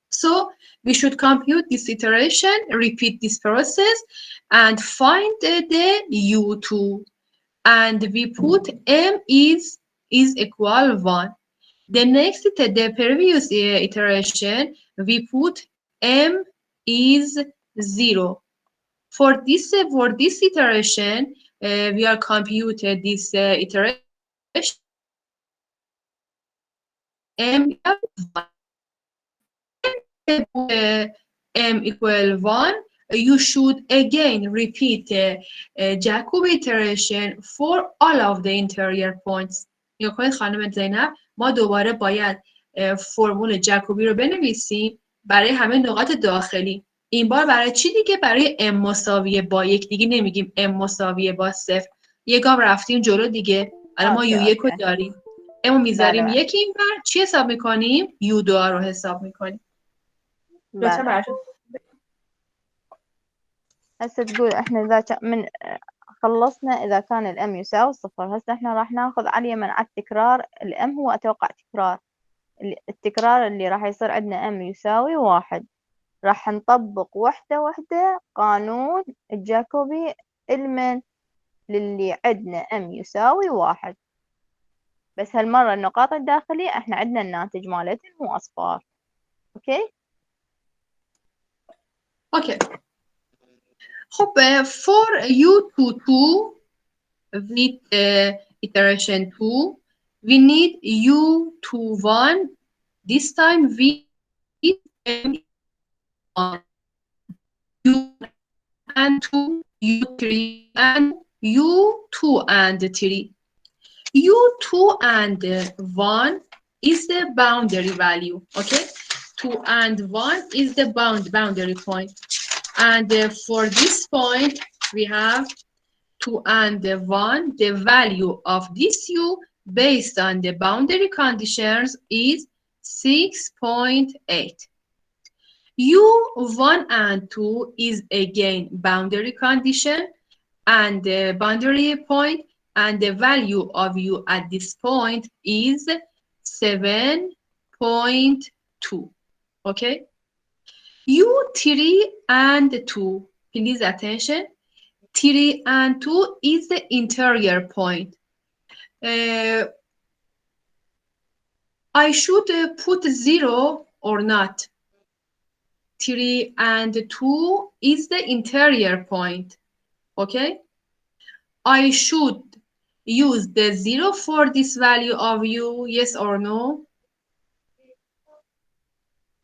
So we should compute this iteration, repeat this process, and find the u2. And we put m is equal 1. The next, the previous iteration, we put m is 0. For this iteration, we are computed this iteration m equal 1. You should again repeat Jacobi iteration for all of the interior points. یا کنید خانم زینب، ما دوباره باید فرمول جکوبی رو بنویسیم برای همه نقاط داخلی. این بار برای چی دیگه؟ برای m مساویه با 1 دیگه نمیگیم m مساویه با 0. یه گام رفتیم جلو دیگه. الان ما u1 رو داریم. m رو میذاریم یکی این بر چی حساب میکنیم؟ u2 رو حساب میکنیم. لطفا براتون هسه تقول احنا اذا من خلصنا اذا كان الام يساوي 0. هسه احنا راح ناخذ على اليمين على التكرار. الام هو اتوقع تكرار، التكرار اللي راح يصير عندنا m يساوي 1. راح نطبق وحدة وحدة قانون الجاكوبي لمن؟ للي عندنا m يساوي 1. بس هالمرة النقاط الداخلية احنا عندنا الناتج مالتها مو أصفار. اوكي. اوكي. خب for u22 with iteration 2 we need u21 this time with m1 u and 2 u3 and u2 and 3 u2 and 1 is the boundary value. Okay, 2 and 1 is the boundary point, and for this point we have 2 and 1. The value of this u based on the boundary conditions is 6.8. u1 and 2 is again boundary condition and the boundary point, and the value of u at this point is 7.2. Okay, u3 and 2, please attention. 3 and 2 is the interior point. I should put 0 or not. 3 and 2 is the interior point. Okay, I should use the 0 for this value of u, yes or no?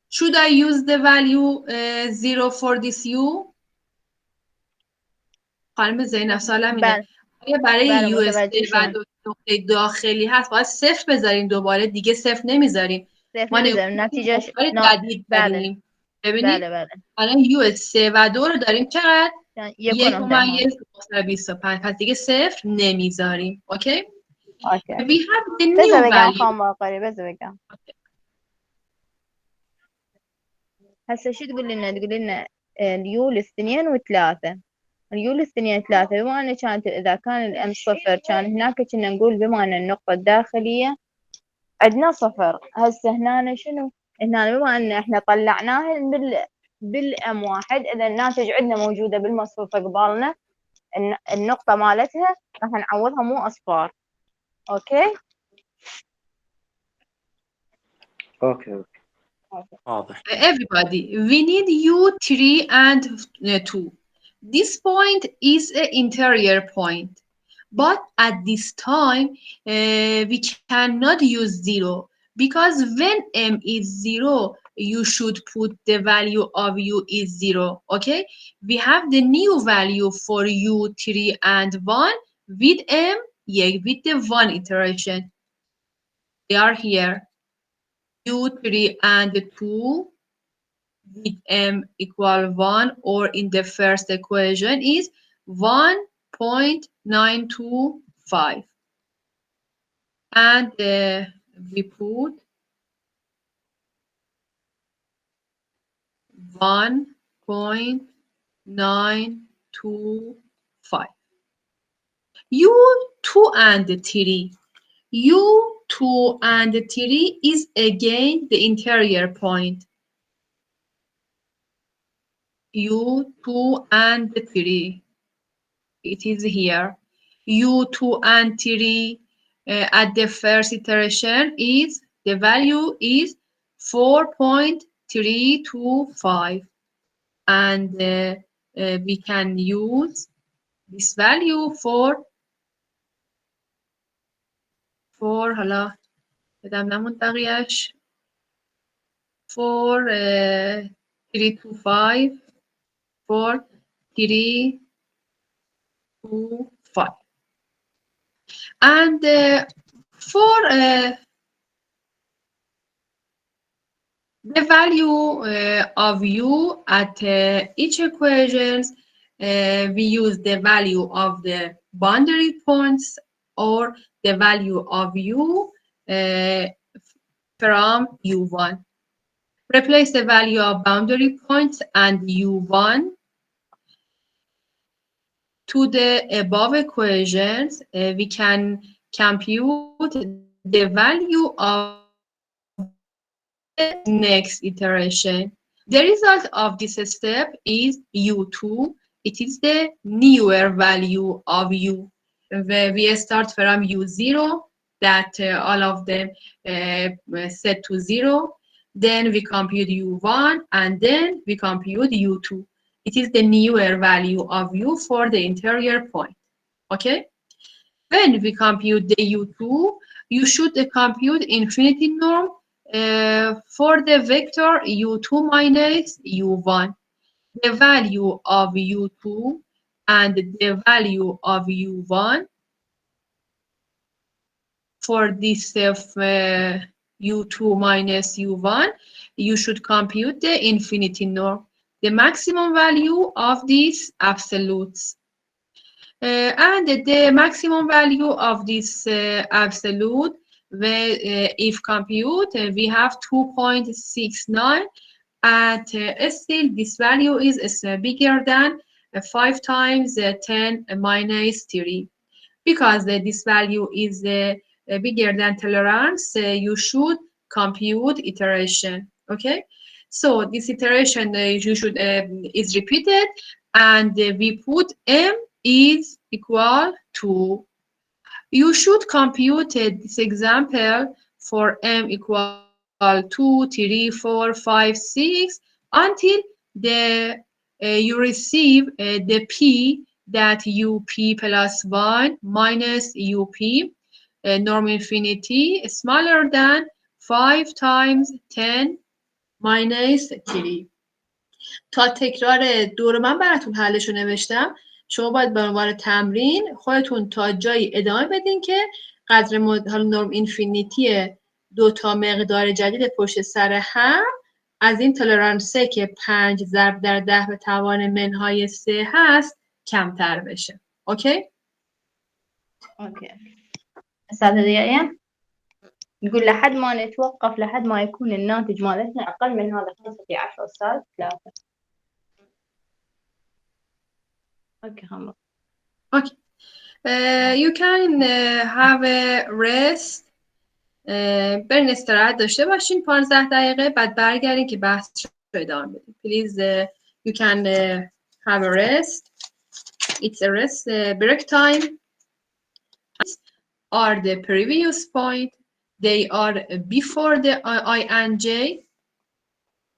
Should I use the value 0 for this u? خانم زینب سالم اینه آیا برای یو اس و نقطه داخلی هست باید صفر بذاریم دوباره دیگه صفر نمیذاریم ما نتیجهش جدید داریم. ببینید الان یو اس 3 و 2 رو داریم چقدر 1.25 پس دیگه صفر نمیذاریم. اوکی we have the new value. هسه شو تقول لنا اليو الاثنين وثلاثة. اليو الاثنين ثلاثة بما أن كانت إذا كان الام صفر كان هناك كنا نقول بما أن النقطة الداخلية عندنا صفر. هسه هنا شنو؟ هنا بما أن إحنا طلعناها بالام واحد، إذا الناتج عندنا موجودة بالمصفوفة قبالنا النقطة مالتها راح نعوضها مو أصفار. أوكي؟ اوكي واضح. Everybody, we need u3 and 2. This point is an interior point, but at this time we cannot use 0 because when m is 0 you should put the value of u is 0. Okay, we have the new value for u3 and 1 with m, yeah, with the 1 iteration. They are here, u3 and 2 with m equal 1, or in the first equation is 1.925, and we put 1.925. u2 and 3, u2 and 3 is again the interior point. u2 and 3, it is here. u2 and 3 at the first iteration is the value is 4.325, and we can use this value for حالا بدم نمون بقیهش for 325 for 325, and for the value of u at each equations, we use the value of the boundary points or the value of u from u1. Replace the value of boundary points and u1 to the above equations. We can compute the value of next iteration. The result of this step is U2. It is the newer value of U. We start from U0, that all of them set to 0. Then we compute U1, and then we compute U2. It is the newer value of U for the interior point. Okay? When we compute the U2, you should compute infinity norm for the vector U2 minus U1. The value of U2 and the value of U1 for this U2 minus U1, you should compute the infinity norm, the maximum value of these absolutes. And the maximum value of this absolute, if compute, we have 2.69, and still this value is bigger than 5 times 10 minus 3. Because this value is bigger than tolerance, you should compute iteration. Okay, so this iteration you should is repeated, and we put m is equal to. You should compute this example for m equal 2, 3, 4, 5, 6 until you receive the p that up plus 1 minus up norm infinity smaller than 5 times 10 minus 3. تا تکرار دور من براتون حلشو نوشتم. شما باید به عنوان تمرین خودتون تا جایی ادامه بدین که قدر نرم اینفینیتی 2 تا مقدار جدید پشت سر هم از این تولرانسه که 5 ضرب در 10 به توان منهای 3 هست کمتر بشه. اوکی؟ اوكي. أستاذة ضياء نقول لحد ما نتوقف لحد ما يكون الناتج مالتنا أقل من هذا 15 أستاذ 3. اوكي خلاص. Okay. You can have a rest. برین استراحت داشته باشین 15 دقیقه، بعد برگردین که بحث رو ادامه بدیم. Please you can have a rest. It's a rest break time. Are the previous point. They are before the I and J.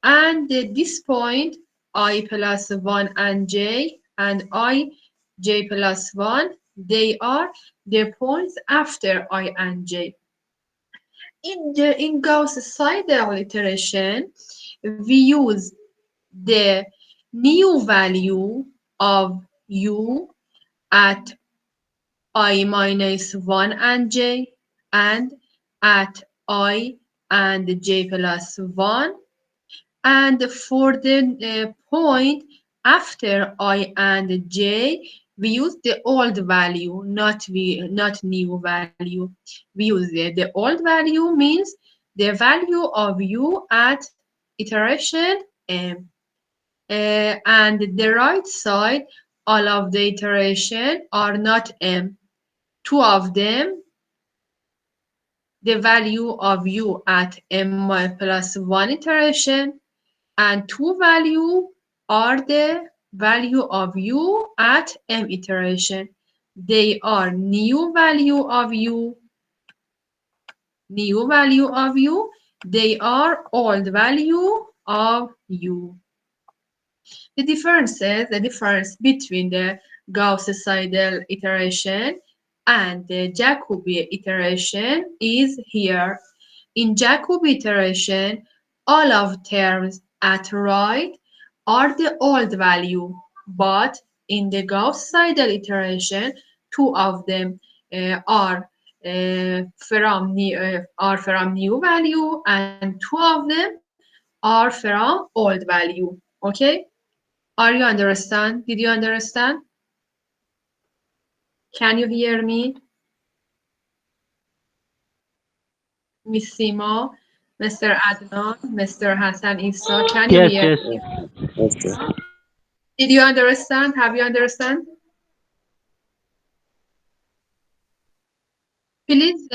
And this point I plus 1 and J and I J plus 1, they are the points after I and J. In Gauss-Seidel iteration, we use the new value of U at I minus 1 and J and at I and J plus 1. And for the point after I and J, we use the old value, not new value. We use the old value means the value of U at iteration M. And the right side, all of the iteration are not M. 2 of them, the value of U at M plus 1 iteration, and 2 value are the value of U at M iteration. They are new value of U, new value of U. They are old value of U. The difference between the Gauss-Seidel iteration and the Jacobi iteration is here. In Jacobi iteration, all of terms at right are the old value, but in the Gauss-Seidel iteration, 2 of them are from new value, and 2 of them are from old value. Okay? Are you understand? Did you understand? Can you hear me? Miss Sima, Mr. Adnan, Mr. Hassan Isa, can you hear me? Yes, sir. Did you understand? Have you understand? Please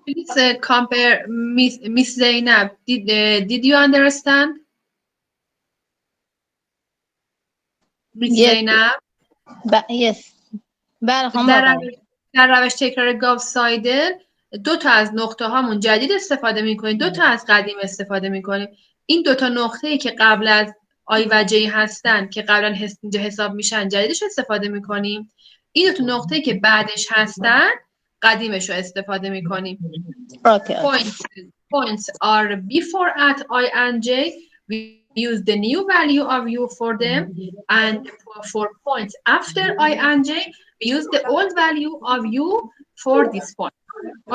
Please compare Miss Zainab. Did you understand? Miss Yes. Zainab. yes. بله خانم در روش تکرار گاو سایدل 2 تا از نقطه هامون جدید استفاده میکنیم، 2 تا از قدیم استفاده میکنیم. این 2 تا نقطه‌ای که قبل از آی و جی هستن که قبلا اینجا حساب میشن جدیدش استفاده میکنیم. این 2 تا نقطه‌ای که بعدش هستن قدیمش رو استفاده میکنیم. Points are before at I and j. We use the new value of u for them, and for points after I and j, we use the old value of u for this point.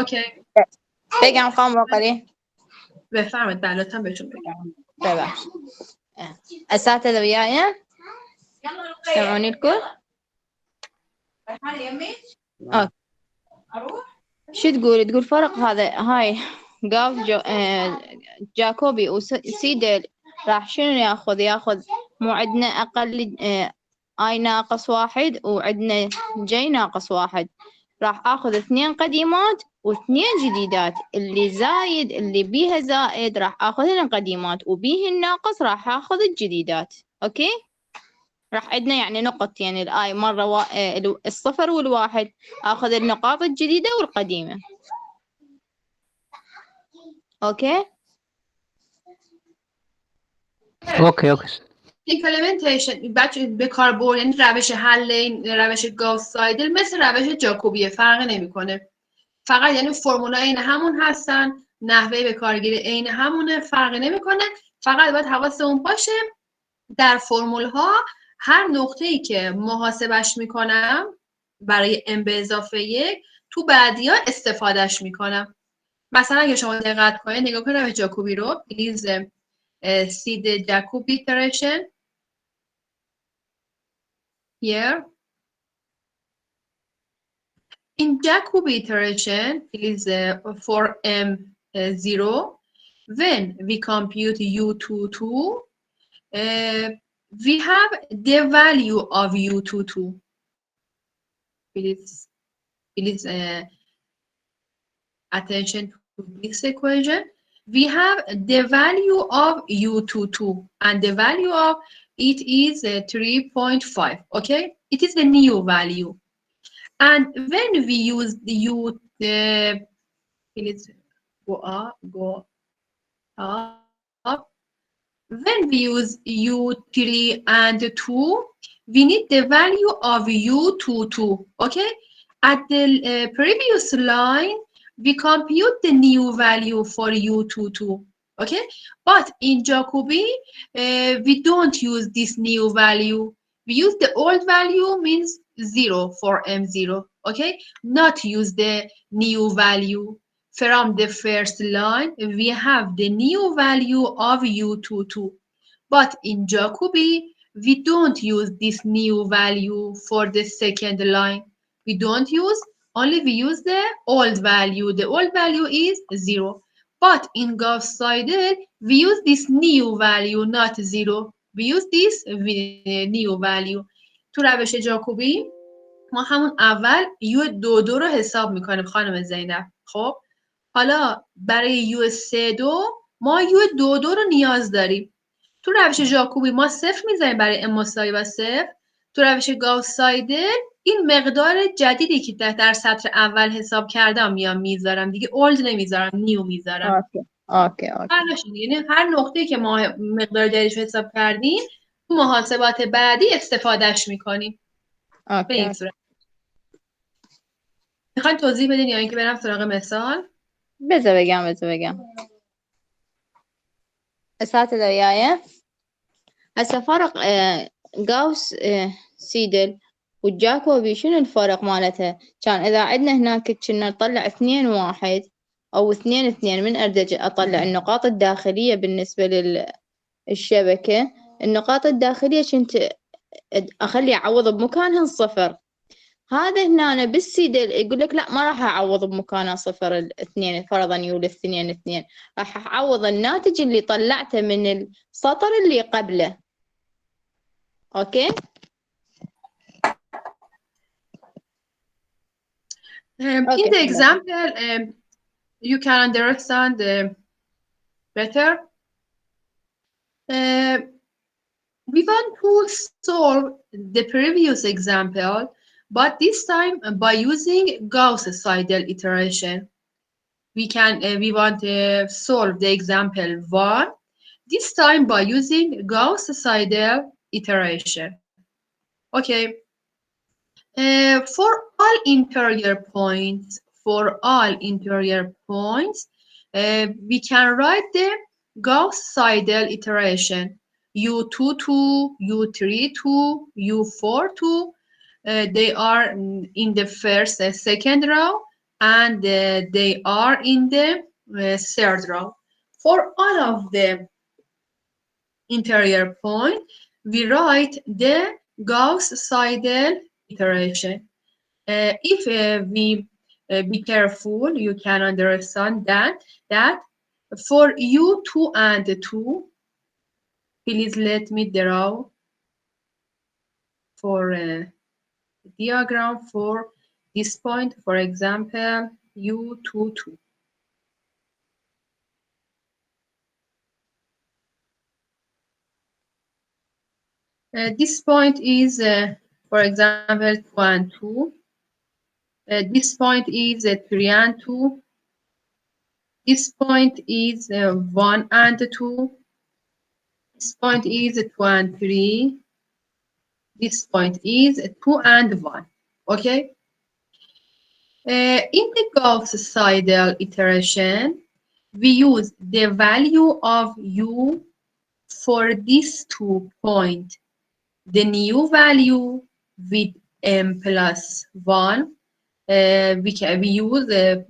Okay. بگم خانم باقری بفرمایید بلاتم بهشون بگم. ببخش اساتذه وياي سمعوني الكل شو تقول فرق هذا هاي قاف جاكوبي وسيدل راح شنو ياخذ مو عندنا اقل اي ناقص 1 وعندنا جي ناقص 1 راح اخذ 2 قديمات و2 جديدات اللي زايد اللي بيها زائد راح اخذ القديمات وبيه الناقص راح اخذ الجديدات. اوكي راح عندنا يعني نقط يعني الاي مره الصفر والواحد اخذ النقاط الجديده والقديمه. اوكي Implementation بچه به کار بردن روش حل این روش گاوس سایدل مثل روش جاکوبیه، فرق نمیکنه. فقط یعنی فرمولای عین همون هستن، نحوه به کارگیری عین همونه، فرق نمیکنه. فقط باید حواسمون باشه در فرمول ها هر نقطه‌ای که محاسبش میکنم برای m به اضافه 1 تو بعدی‌ها استفادهش میکنم. مثلا اگه شما دقت کنید نگاه کنید روش جاکوبی رو. Please see the Jacobi iteration here. In Jacobi iteration, please for m0, when we compute u22, we have the value of u22. Please attention to this equation. We have the value of u22 and the value of it is 3.5. Okay, it is the new value. And when we use the u, please go up. When we use u3 and 2, we need the value of u22. Okay, at the previous line, we compute the new value for u22. Okay, but in Jacobi, we don't use this new value. We use the old value, means 0 for m0. Okay, not use the new value. From the first line, we have the new value of u22. But in Jacobi, we don't use this new value for the second line. We don't use, only we use the old value. The old value is 0. But in Gauss-Seidel, we use this new value, not 0. We use this new value. تو روش جاکوبی ما همون اول u22 رو حساب میکنیم خانم زینب. خب حالا برای u32 ما u22 رو نیاز داریم. تو روش جاکوبی ما 0 میذاریم برای m مساوی با 0. تو روش گاوس-سایدل این مقدار جدیدی که در سطر اول حساب کردم میذارم دیگه، اولد نمیذارم، نیو میذارم. اوکی. یعنی هر نقطه‌ای که ما مقدار جدیدش حساب کردیم تو محاسبات بعدی استفادهش میکنیم. به این صورت. میخواین توضیح بدین یا اینکه برم سراغ مثال؟ بذار بگم اساتذه وياي هسه فرق غاوس سيدل والجاكوبي شنو الفرق مالته؟ كان إذا عندنا هناك كنا نطلع 2 1 أو 2 2 من أريد أطلع النقاط الداخلية بالنسبة للشبكة. النقاط الداخلية كنت أخلي أعوض بمكانها 0. هذا هنا بالسيدل يقول لك لا ما راح أعوض بمكانها 0 2 فرضا يقول 2 2 راح أعوض الناتج اللي طلعته من السطر اللي قبله. أوكي. In the example, you can understand better. We want to solve the previous example, but this time by using Gauss-Seidel iteration. We want to solve the example 1, this time by using Gauss-Seidel iteration. Okay. For all interior points, we can write the Gauss-Seidel iteration U22, U32, U42. They are in the first and second row, and they are in the third row. For all of the interior point, we write the Gauss-Seidel iteration. If we be careful, you can understand that for U2 and 2, please let me draw for a diagram for this point, for example, U22. This point is, for example, 2 and 2. This point is 3 and 2. This point is 1 and 2. This point is 2 and 3. This point is 2 and 1. Okay? In the Gauss-Seidel iteration, we use the value of u for these 2 points. The new value with m plus 1. We use the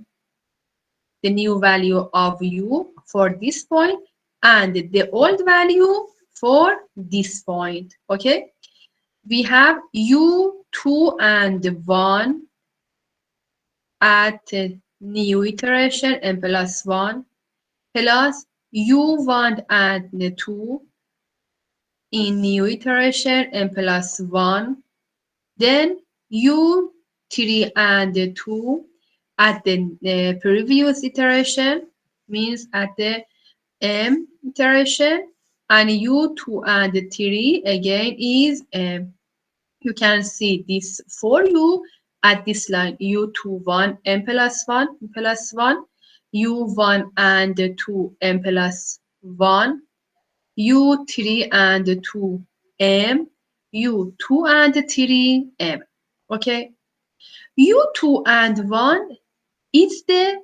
new value of u for this point and the old value for this point. Okay? We have u2 and 1 at new iteration m plus 1 plus u1 and 2 in new iteration m plus 1, then u3 and 2 at the previous iteration, means at the m iteration, and u2 and 3 again is you can see this for u at this line u21 m plus 1 plus 1, u1 and 2 m plus 1, u3 and 2 m, u2 and 3 m. Okay, u2 and 1 is the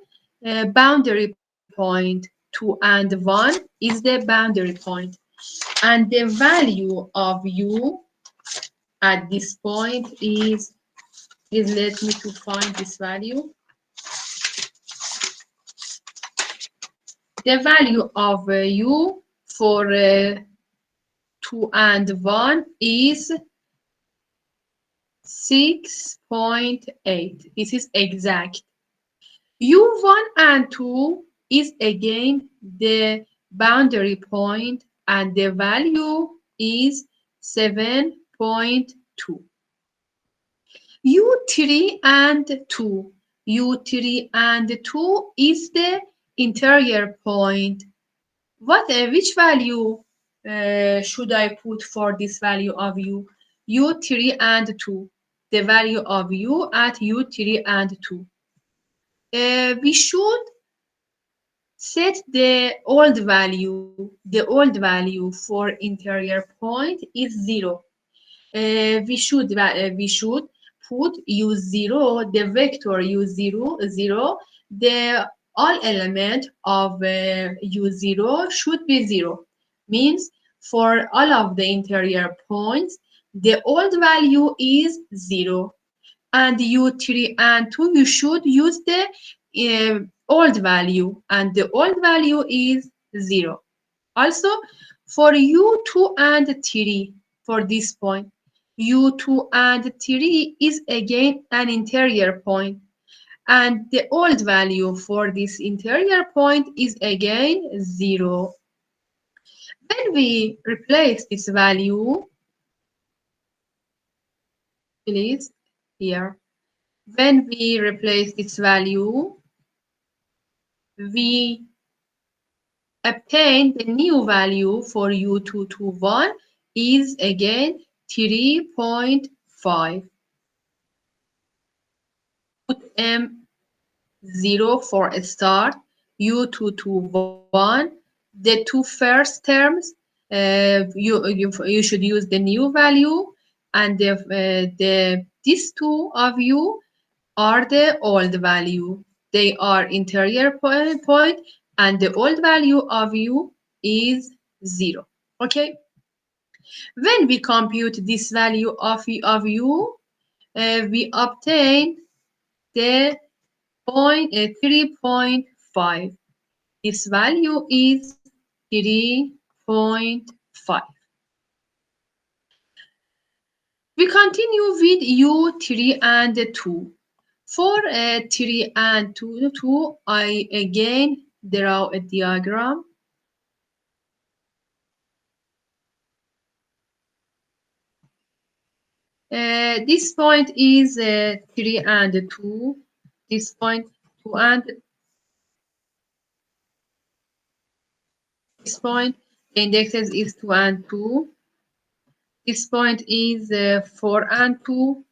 boundary point. 2 and 1 is the boundary point, and the value of u at this point is let me to find this value. The value of u for 2 and 1 is 6.8. This is exact. u1 and 2 is again the boundary point, and the value is 7.2. u3 and 2. u3 and 2 is the interior point. Which value should I put for this value of u? u3 and 2. The value of u at u3 and 2. We should set the old value. The old value for interior point is 0. We should put u0, the vector u0, 0. The all element of u0 should be 0. Means for all of the interior points, the old value is 0. And u3 and 2, you should use the old value, and the old value is 0. Also, for u2 and 3, for this point, u2 and 3 is again an interior point, and the old value for this interior point is again 0. When we replace this value, please, here. When we replace this value we obtain the new value for U221 is again 3.5. Put M0 for a start, U221. The two first terms, you should use the new value, and these two of U are the old value. They are interior point, and the old value of U is 0. Okay. When we compute this value of U, we obtain the 3.5. This value is 3.5. We continue with U3 and 2. For 3 and 2, I again draw a diagram. This point is 3 and 2. This point 2 and this point, the indexes is 2 and 2. This point is 4 and 2.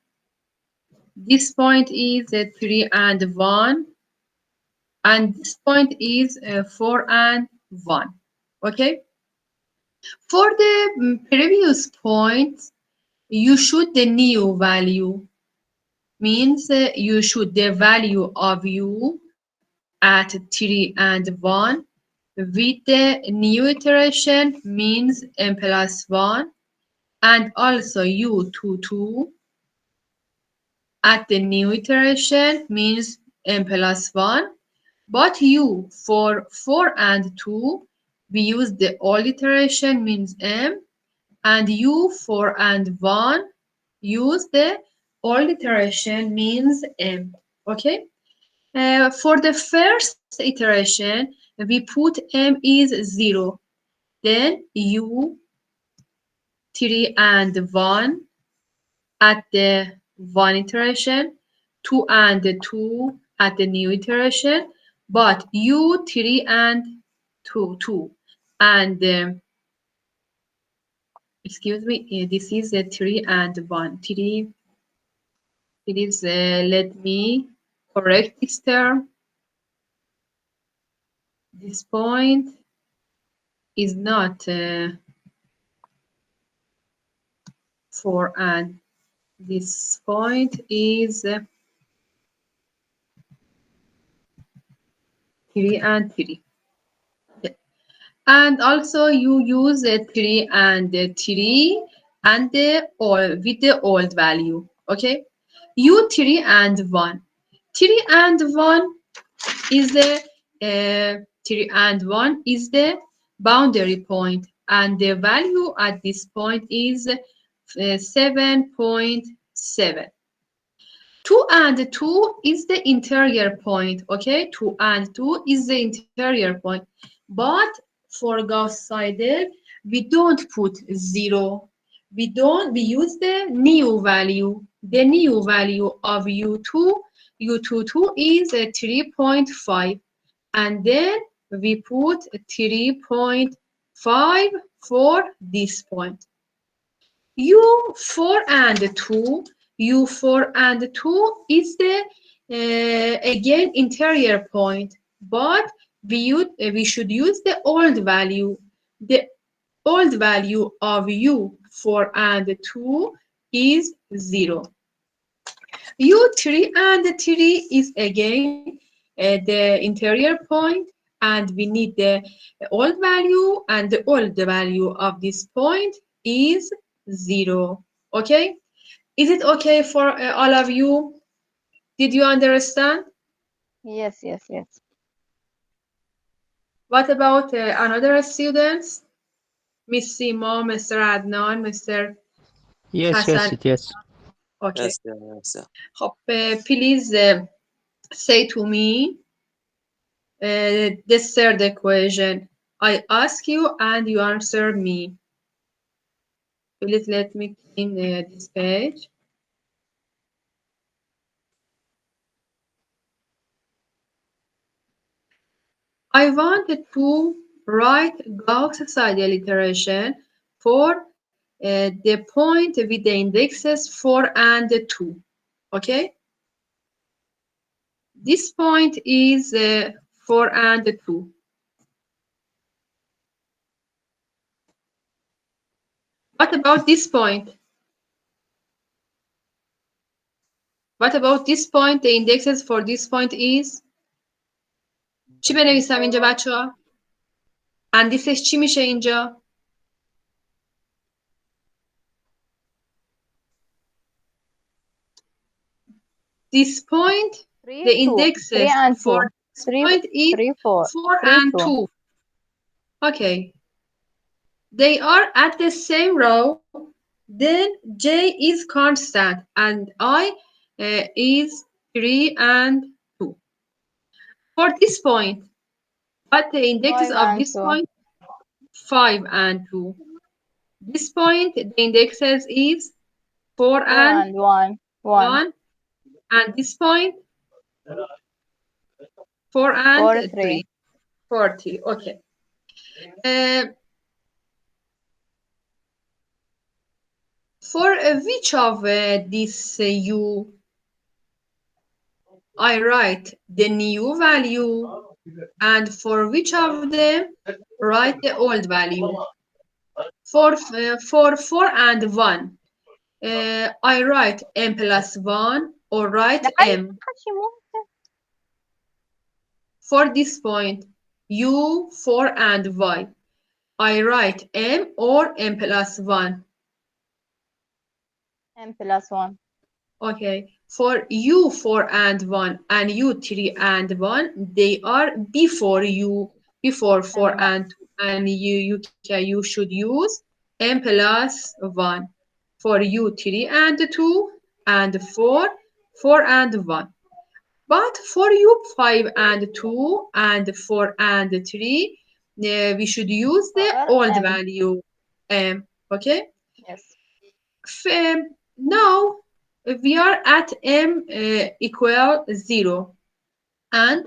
This point is 3 and 1. And this point is 4 and 1. Okay? For the previous points, you should the new value. Means you should the value of U at 3 and 1 with the new iteration means m plus 1, and also U22 at the new iteration means m plus 1, but U for 4 and 2 we use the old iteration means m, and U 4 and 1 use the old iteration means m. Okay. For the first iteration, we put m is 0. Then U 3 and 1 at the 1 iteration, 2 and 2 at the new iteration, but U 3 and 2 and excuse me, this is a 3 and 1. 3, it is, let me correct this term. This point is not 4 and this point is 3 and 3. And also you use 3 and 3 and with the old value. Okay. U3 and 1. 3 and 1 is the 3 and 1 is the boundary point, and the value at this point is 7.7. 2 and 2 is the interior point. Okay, 2 and 2 is the interior point, but for Gauss-Seidel we don't put 0. We use the new value. The new value of U22 is 3.5, and then we put 3.5 for this point. U4 and 2 is the again interior point, but we should use the old value. The old value of U4 and 2 is 0. U3 and 3 is again the interior point, and we need the old value, and the old value of this point is 0. Okay? Is it okay for all of you? Did you understand? Yes, yes, yes. What about another students? Miss Simo, Mr. Adnan, Mr. Yes, Hassan? yes. Okay. Yes, yes. Please say to me this third equation. I ask you and you answer me. Please let me clean this page. I wanted to write Gauss Seidel iteration for the point with the indexes 4 and 2. Okay? This point is 4 and 2. What about this point? What about this point? The indexes for this point is چی بنویسم اینجا بچه ها؟ اندیسش چی میشه اینجا؟ This point, the indexes for this point is 4 and 2. Okay. They are at the same row. Then J is constant and I is 3 and 2. For this point, what the indexes of this point? 5 and 2. This point, the indexes is 4 and 1. And this point, 4 and 3. 40. Okay. For which of these U I write the new value, and for which of them write the old value? For 4 and 1, I write m plus 1 or write m. For this point, u, 4 and y, I write m or m plus 1. M plus 1. Okay. For u4 and 1 and u3 and 1, they are before u, before 4 and 2, and you should use m plus 1. For u3 and 2 and 4, 4 and 1. But for u5 and 2 and 4 and 3, we should use the old value m. Okay? Yes. Now we are at m equal 0 and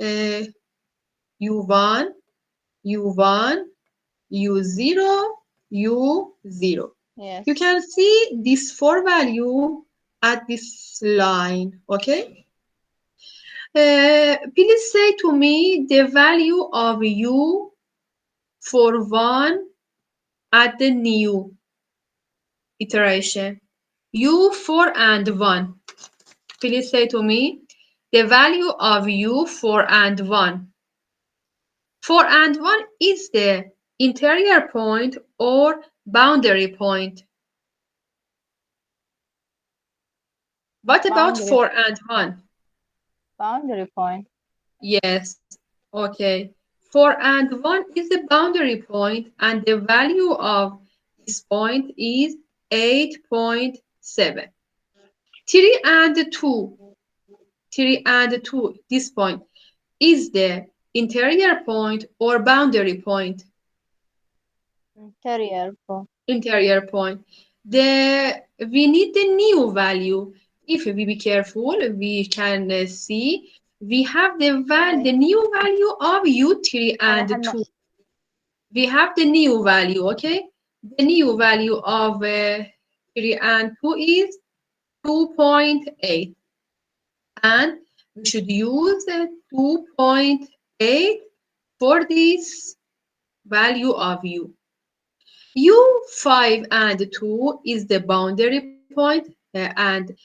u1, u1, u0, u0. Yes. You can see this 4 value at this line, okay? Please say to me the value of u for 1 at the new iteration. u4 and 1. Please say to me the value of u4 and 1. 4 and 1 is the interior point or boundary point. What about 4 and 1? Boundary point. Yes. Okay. 4 and 1 is the boundary point, and the value of this point is 8.7. 3 and 2. 3 and 2, this point, is the interior point or boundary point? Interior point. Interior point. We need the new value. If we be careful, we can see we have the new value of u3 and 2. We have the new value, okay? The new value of 3 and 2 is 2.8. And we should use 2.8 for this value of u. u5 and 2 is the boundary point and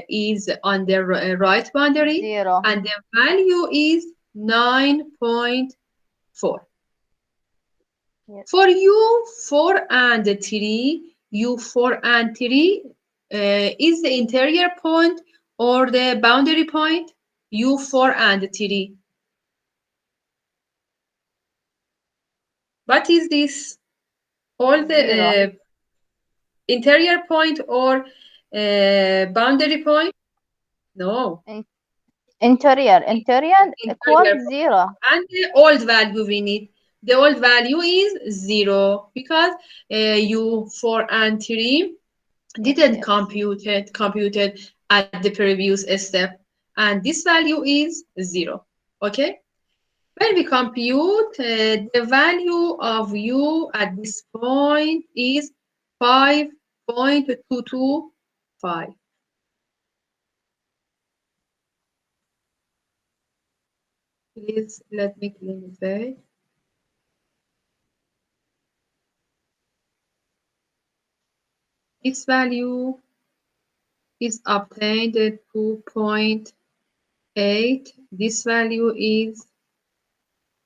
is on the right boundary. 0. And the value is 9.4. Yes. For u4 and 3, u4 and 3 is the interior point or the boundary point? u4 and 3. What is this? All the interior point or boundary point? No. Interior equals 0. And the old value we need. The old value is 0 because u4 and 3 didn't computed at the previous step, and this value is 0. Okay. When we compute, the value of u at this point is 5.225. Please let me clean the page. This value is obtained at 2.8. This value is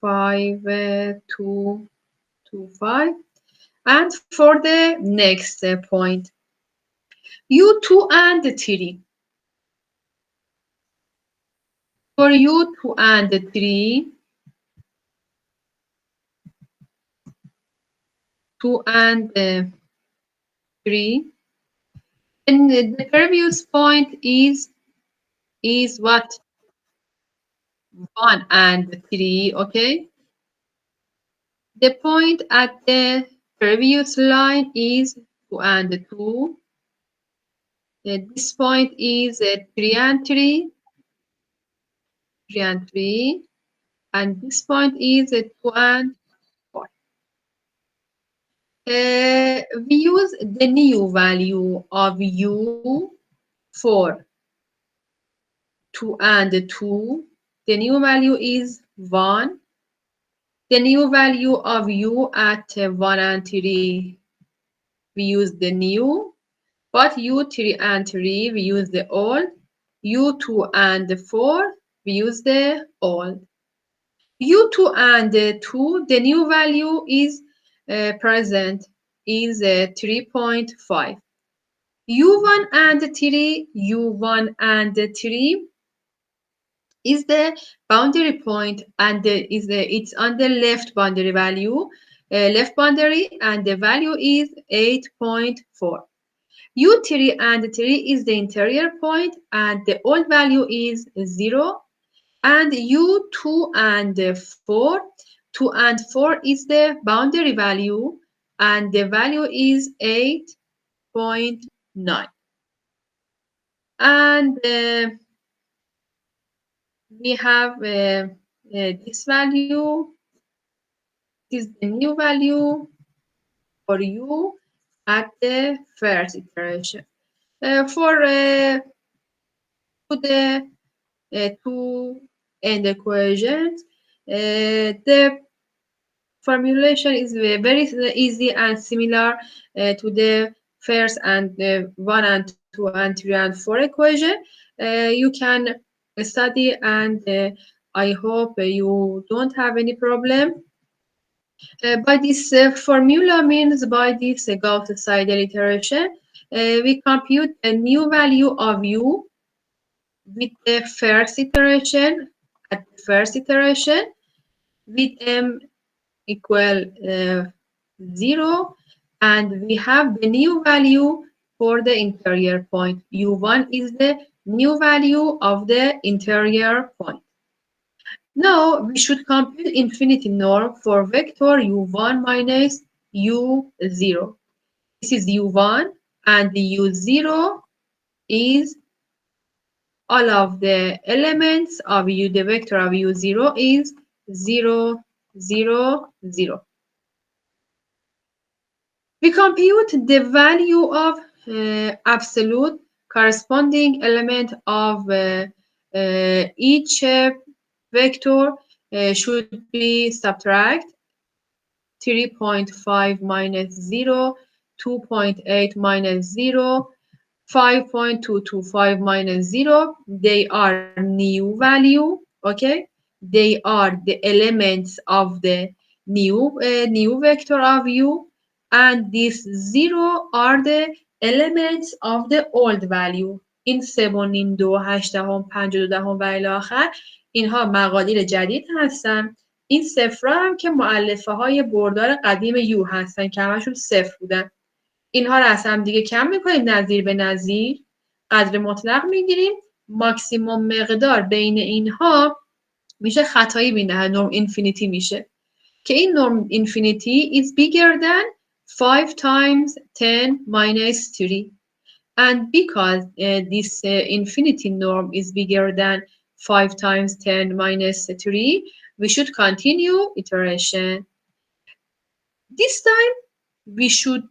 5.225. And for the next point, u2 and 3. For u2 and 3, 2 and 3, and the previous point is what? 1 and 3, okay? The point at the previous line is 2 and 2. This point is 3 and 3, 3 and 3, and this point is 2 and 4. We use the new value of u for 2 and 2. The new value is 1. The new value of u at 1 and 3, we use the new. But u3 and 3, we use the old. u2 and 4, we use the old. u2 and 2, the new value is present is 3.5. u1 and 3, u1 and 3 is the boundary point, and it's on the left boundary value, left boundary, and the value is 8.4. u3 and 3 is the interior point, and the old value is 0. And u2 and 4, 2 and 4 is the boundary value, and the value is 8.9. And we have this value. This is the new value for u at the first iteration. For the two end equations, the formulation is very easy and similar to the first and 1 and 2 and 3 and 4 equation. You can study, and I hope you don't have any problem. By this formula means by this Gauss-Seidel iteration, we compute a new value of u with the first iteration, at the first iteration, with m equal 0, and we have the new value for the interior point. u1 is the new value of the interior point. Now we should compute infinity norm for vector u1 minus u0. This is u1, and the u0 is all of the elements of the vector of u0 is 0, 0, 0. We compute the value of absolute corresponding element of each vector should be subtract 3.5 minus 0, 2.8 minus 0, 5.225 minus 0. They are new value, okay? They are the elements of the new vector of u, and these 0 are the elements of the old value. این 3 و نیم 2 8 دهم 52 دهم و الی آخر اینها مقادیر جدید هستن. این صفر هم که مؤلفه های بردار قدیم یو هستن که همشون صفر بودن. اینها رو از هم دیگه کم میکنیم نظیر به نظیر، قدر مطلق میگیریم، ماکسیموم مقدار بین اینها میشه خطایی بینه، نورم اینفینیتی میشه که این نورم اینفینیتی is bigger than 5 times 10 minus 3. And because this infinity norm is bigger than 5 times 10 minus 3, we should continue iteration. This time we should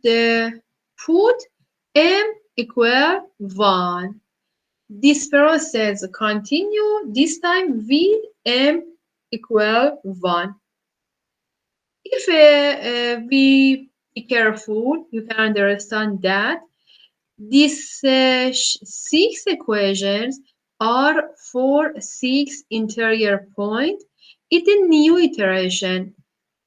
put m equal 1. This process continue this time with m equal 1. If we be careful, you can understand that these 6 equations are for 6 interior points in the new iteration.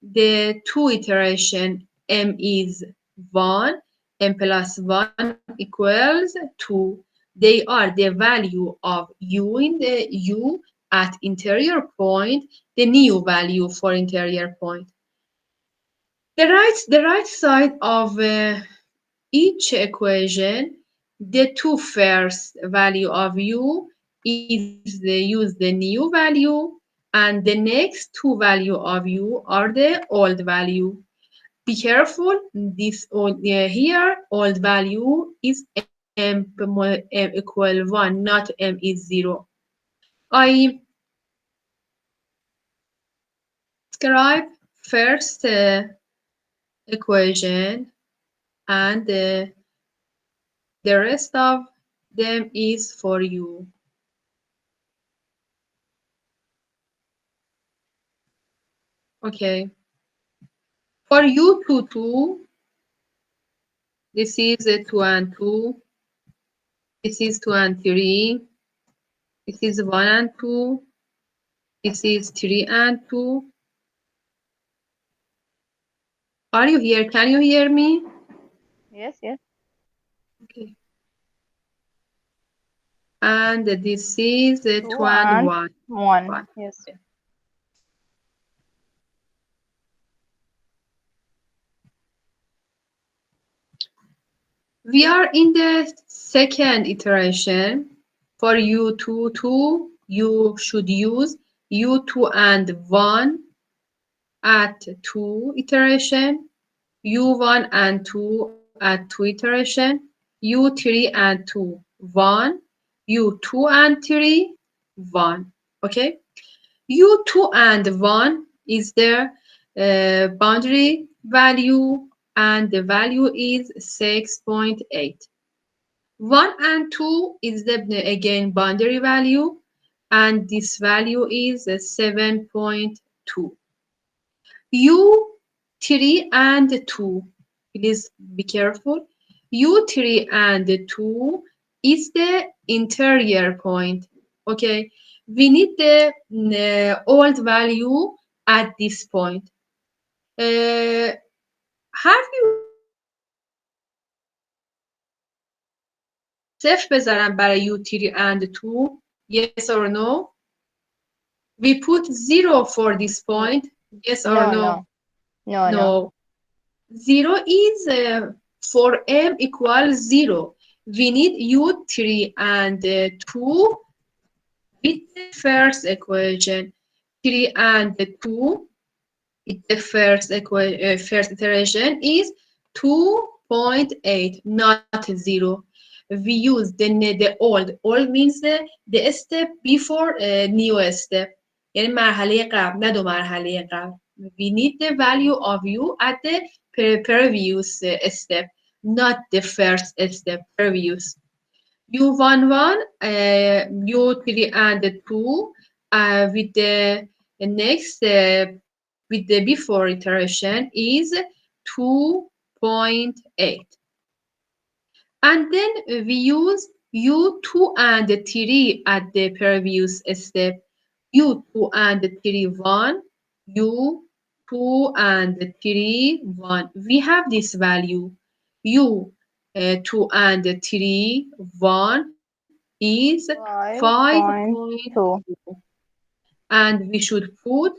The 2 iteration m is 1, m plus 1 equals 2. They are the value of u in the u at interior point, the new value for interior point. The right side of each equation, the two first value of u use the new value, and the next two value of u are the old value. Be careful, this here old value is m equal 1, not m is 0. I describe first equation, and the rest of them is for you. Okay. For u 2, 2, this is 2 and 2. This is 2 and 3. This is 1 and 2. This is 3 and 2. Are you here? Can you hear me? Yes, yes. Okay. And this is 2 2 and and 1. 1. Yes. We are in the second iteration. For u2, 2, you should use u2 and 1 at 2 iteration, u1 and 2 at 2 iteration, u3 and 2, 1, u2 and 3, 1. Okay? u2 and 1 is the boundary value, and the value is 6.8. 1 and 2 is the again boundary value, and this value is 7.2. u3 and 2, please be careful. u3 and 2 is the interior point. Okay, we need the old value at this point. Have you صفر بذارم برای u3 and 2? Yes or no? We put 0 for this point. Yes or no? No. 0 is for m equals 0. We need u3 and 2 with the first equation. 3 and 2 with the first iteration is 2.8, not 0. We use the old. Old means the step before new step. یعنی مرحله قبل، نه دو مرحله قبل. We need the value of u at the previous step, not the first step, previous. u11, u3 and 2 with the next, with the before iteration is 2.8. And then we use u2 and 3 at the previous step. u2 and 3, 1, u2 and 3, 1. We have this value. u2 and 3, 1 is 5.2. And we should put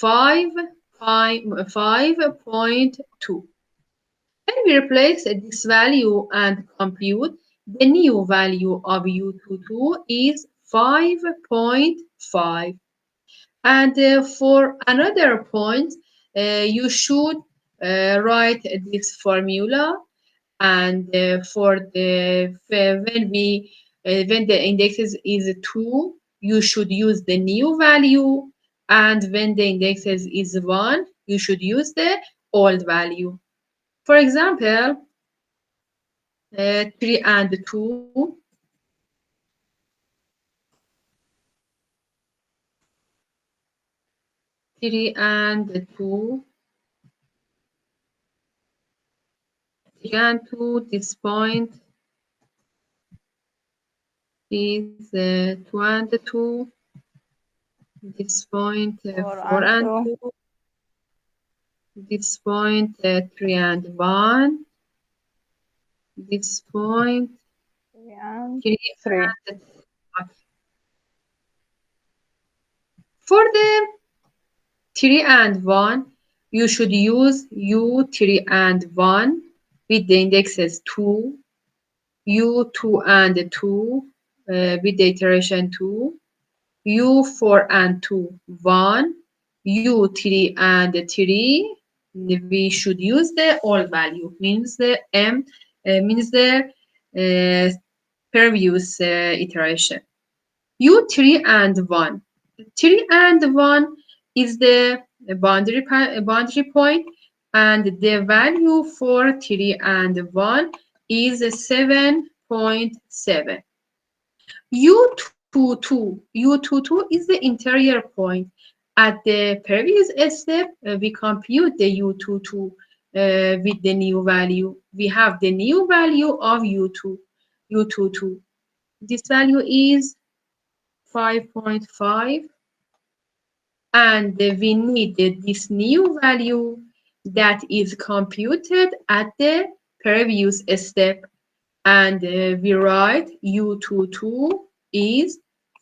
5.2. When we replace this value and compute, the new value of u22 is 5.5. And for another point, you should write this formula. And for the when the index is 2, you should use the new value. and when the indexes is 1, you should use the old value. For example, 3 and 2. 3 and 2. 3 and 2, this point is 2 and 2. This point 4 and 2. This point 3 and 1. This point 3 and 3 3. and 5. For the 3 and 1, you should use U3 and 1 with the indexes 2, U2 and 2 with the iteration 2, U4 and 2, 1, U3 and 3, we should use the old value, means the M, means the previous iteration. U3 and 1. 3 and 1 is the boundary point, and the value for 3 and 1 is 7.7. U22 is the interior point. At the previous step, we compute the U22 with the new value. We have the new value of U22. This value is 5.5, and we need this new value that is computed at the previous step, and we write U22 is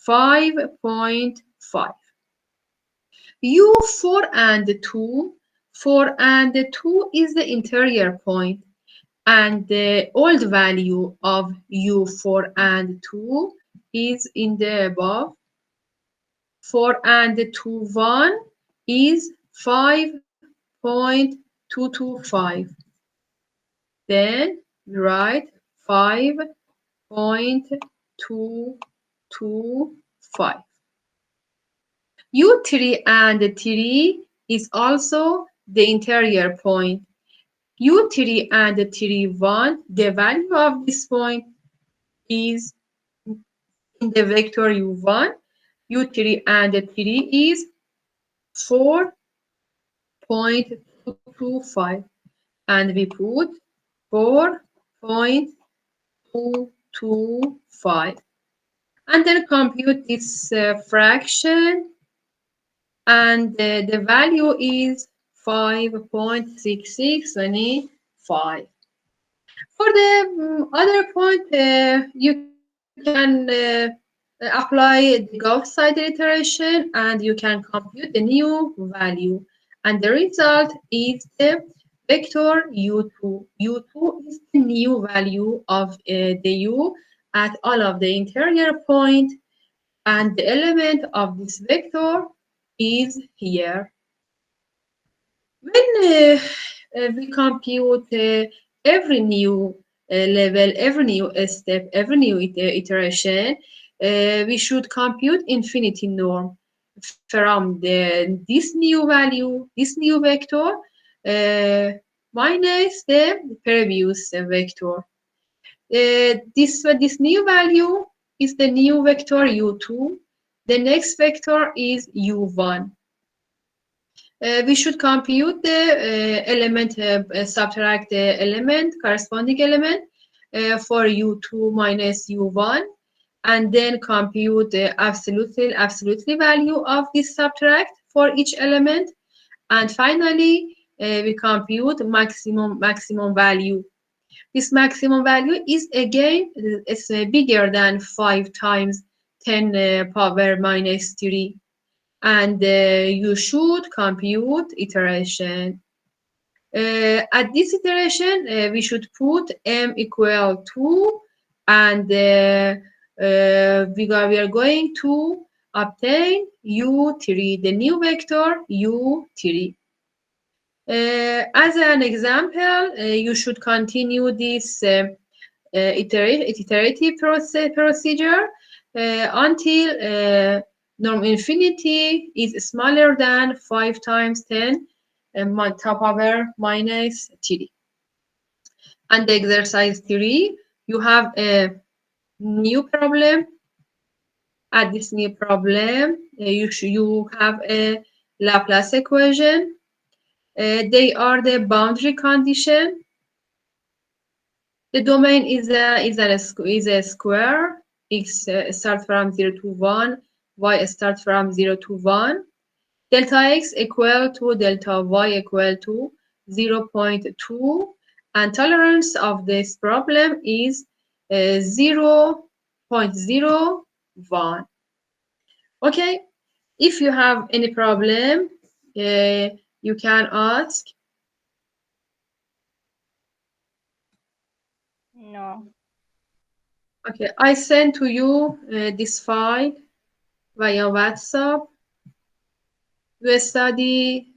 5.5. U4 and 2, 4 and 2 is the interior point, and the old value of U4 and 2 is in the above. 4 and 2, 1 is 5.225. Then we write 5.225. U3 and 3 is also the interior point. U3 and 3, 1, the value of this point is in the vector U1. U3 and 3 is 4.225, and we put 4.225, and then compute this fraction, and the value is 5.6625. For the other point, you can apply the Gauss-Seidel iteration, and you can compute the new value, and the result is the vector U2. U2 is the new value of the U at all of the interior points, and the element of this vector is here. When we compute every new level, every new step, every new iteration, we should compute infinity norm from this new value, this new vector, minus the previous vector. This new value is the new vector U2. The next vector is U1. We should compute the element, subtract the element, corresponding element for U2 minus U1, and then compute the absolutely value of this subtract for each element, and finally we compute maximum value. This maximum value is again bigger than 5 times 10 power minus 3. And you should compute iteration. At this iteration, we should put m equal 2, and we are going to obtain U3, the new vector U3. As an example, you should continue this iterative procedure until norm infinity is smaller than 5 times 10 to power minus 3. And the exercise 3, you have a new problem. At this new problem, you have a Laplace equation. They are the boundary condition. The domain is a square. X start from 0 to 1. Y start from 0 to 1. Delta x equal to delta y equal to 0.2. And tolerance of this problem is 0.01. Okay, if you have any problem, you can ask. No. Okay, I send to you this file via WhatsApp. You study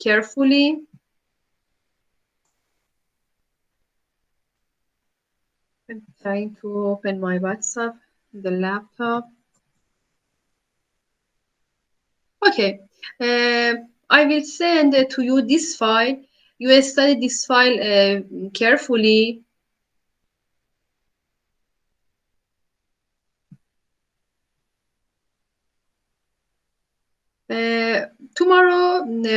carefully. I'm trying to open my WhatsApp, the laptop. Okay, I will send to you this file. You study this file carefully. Tomorrow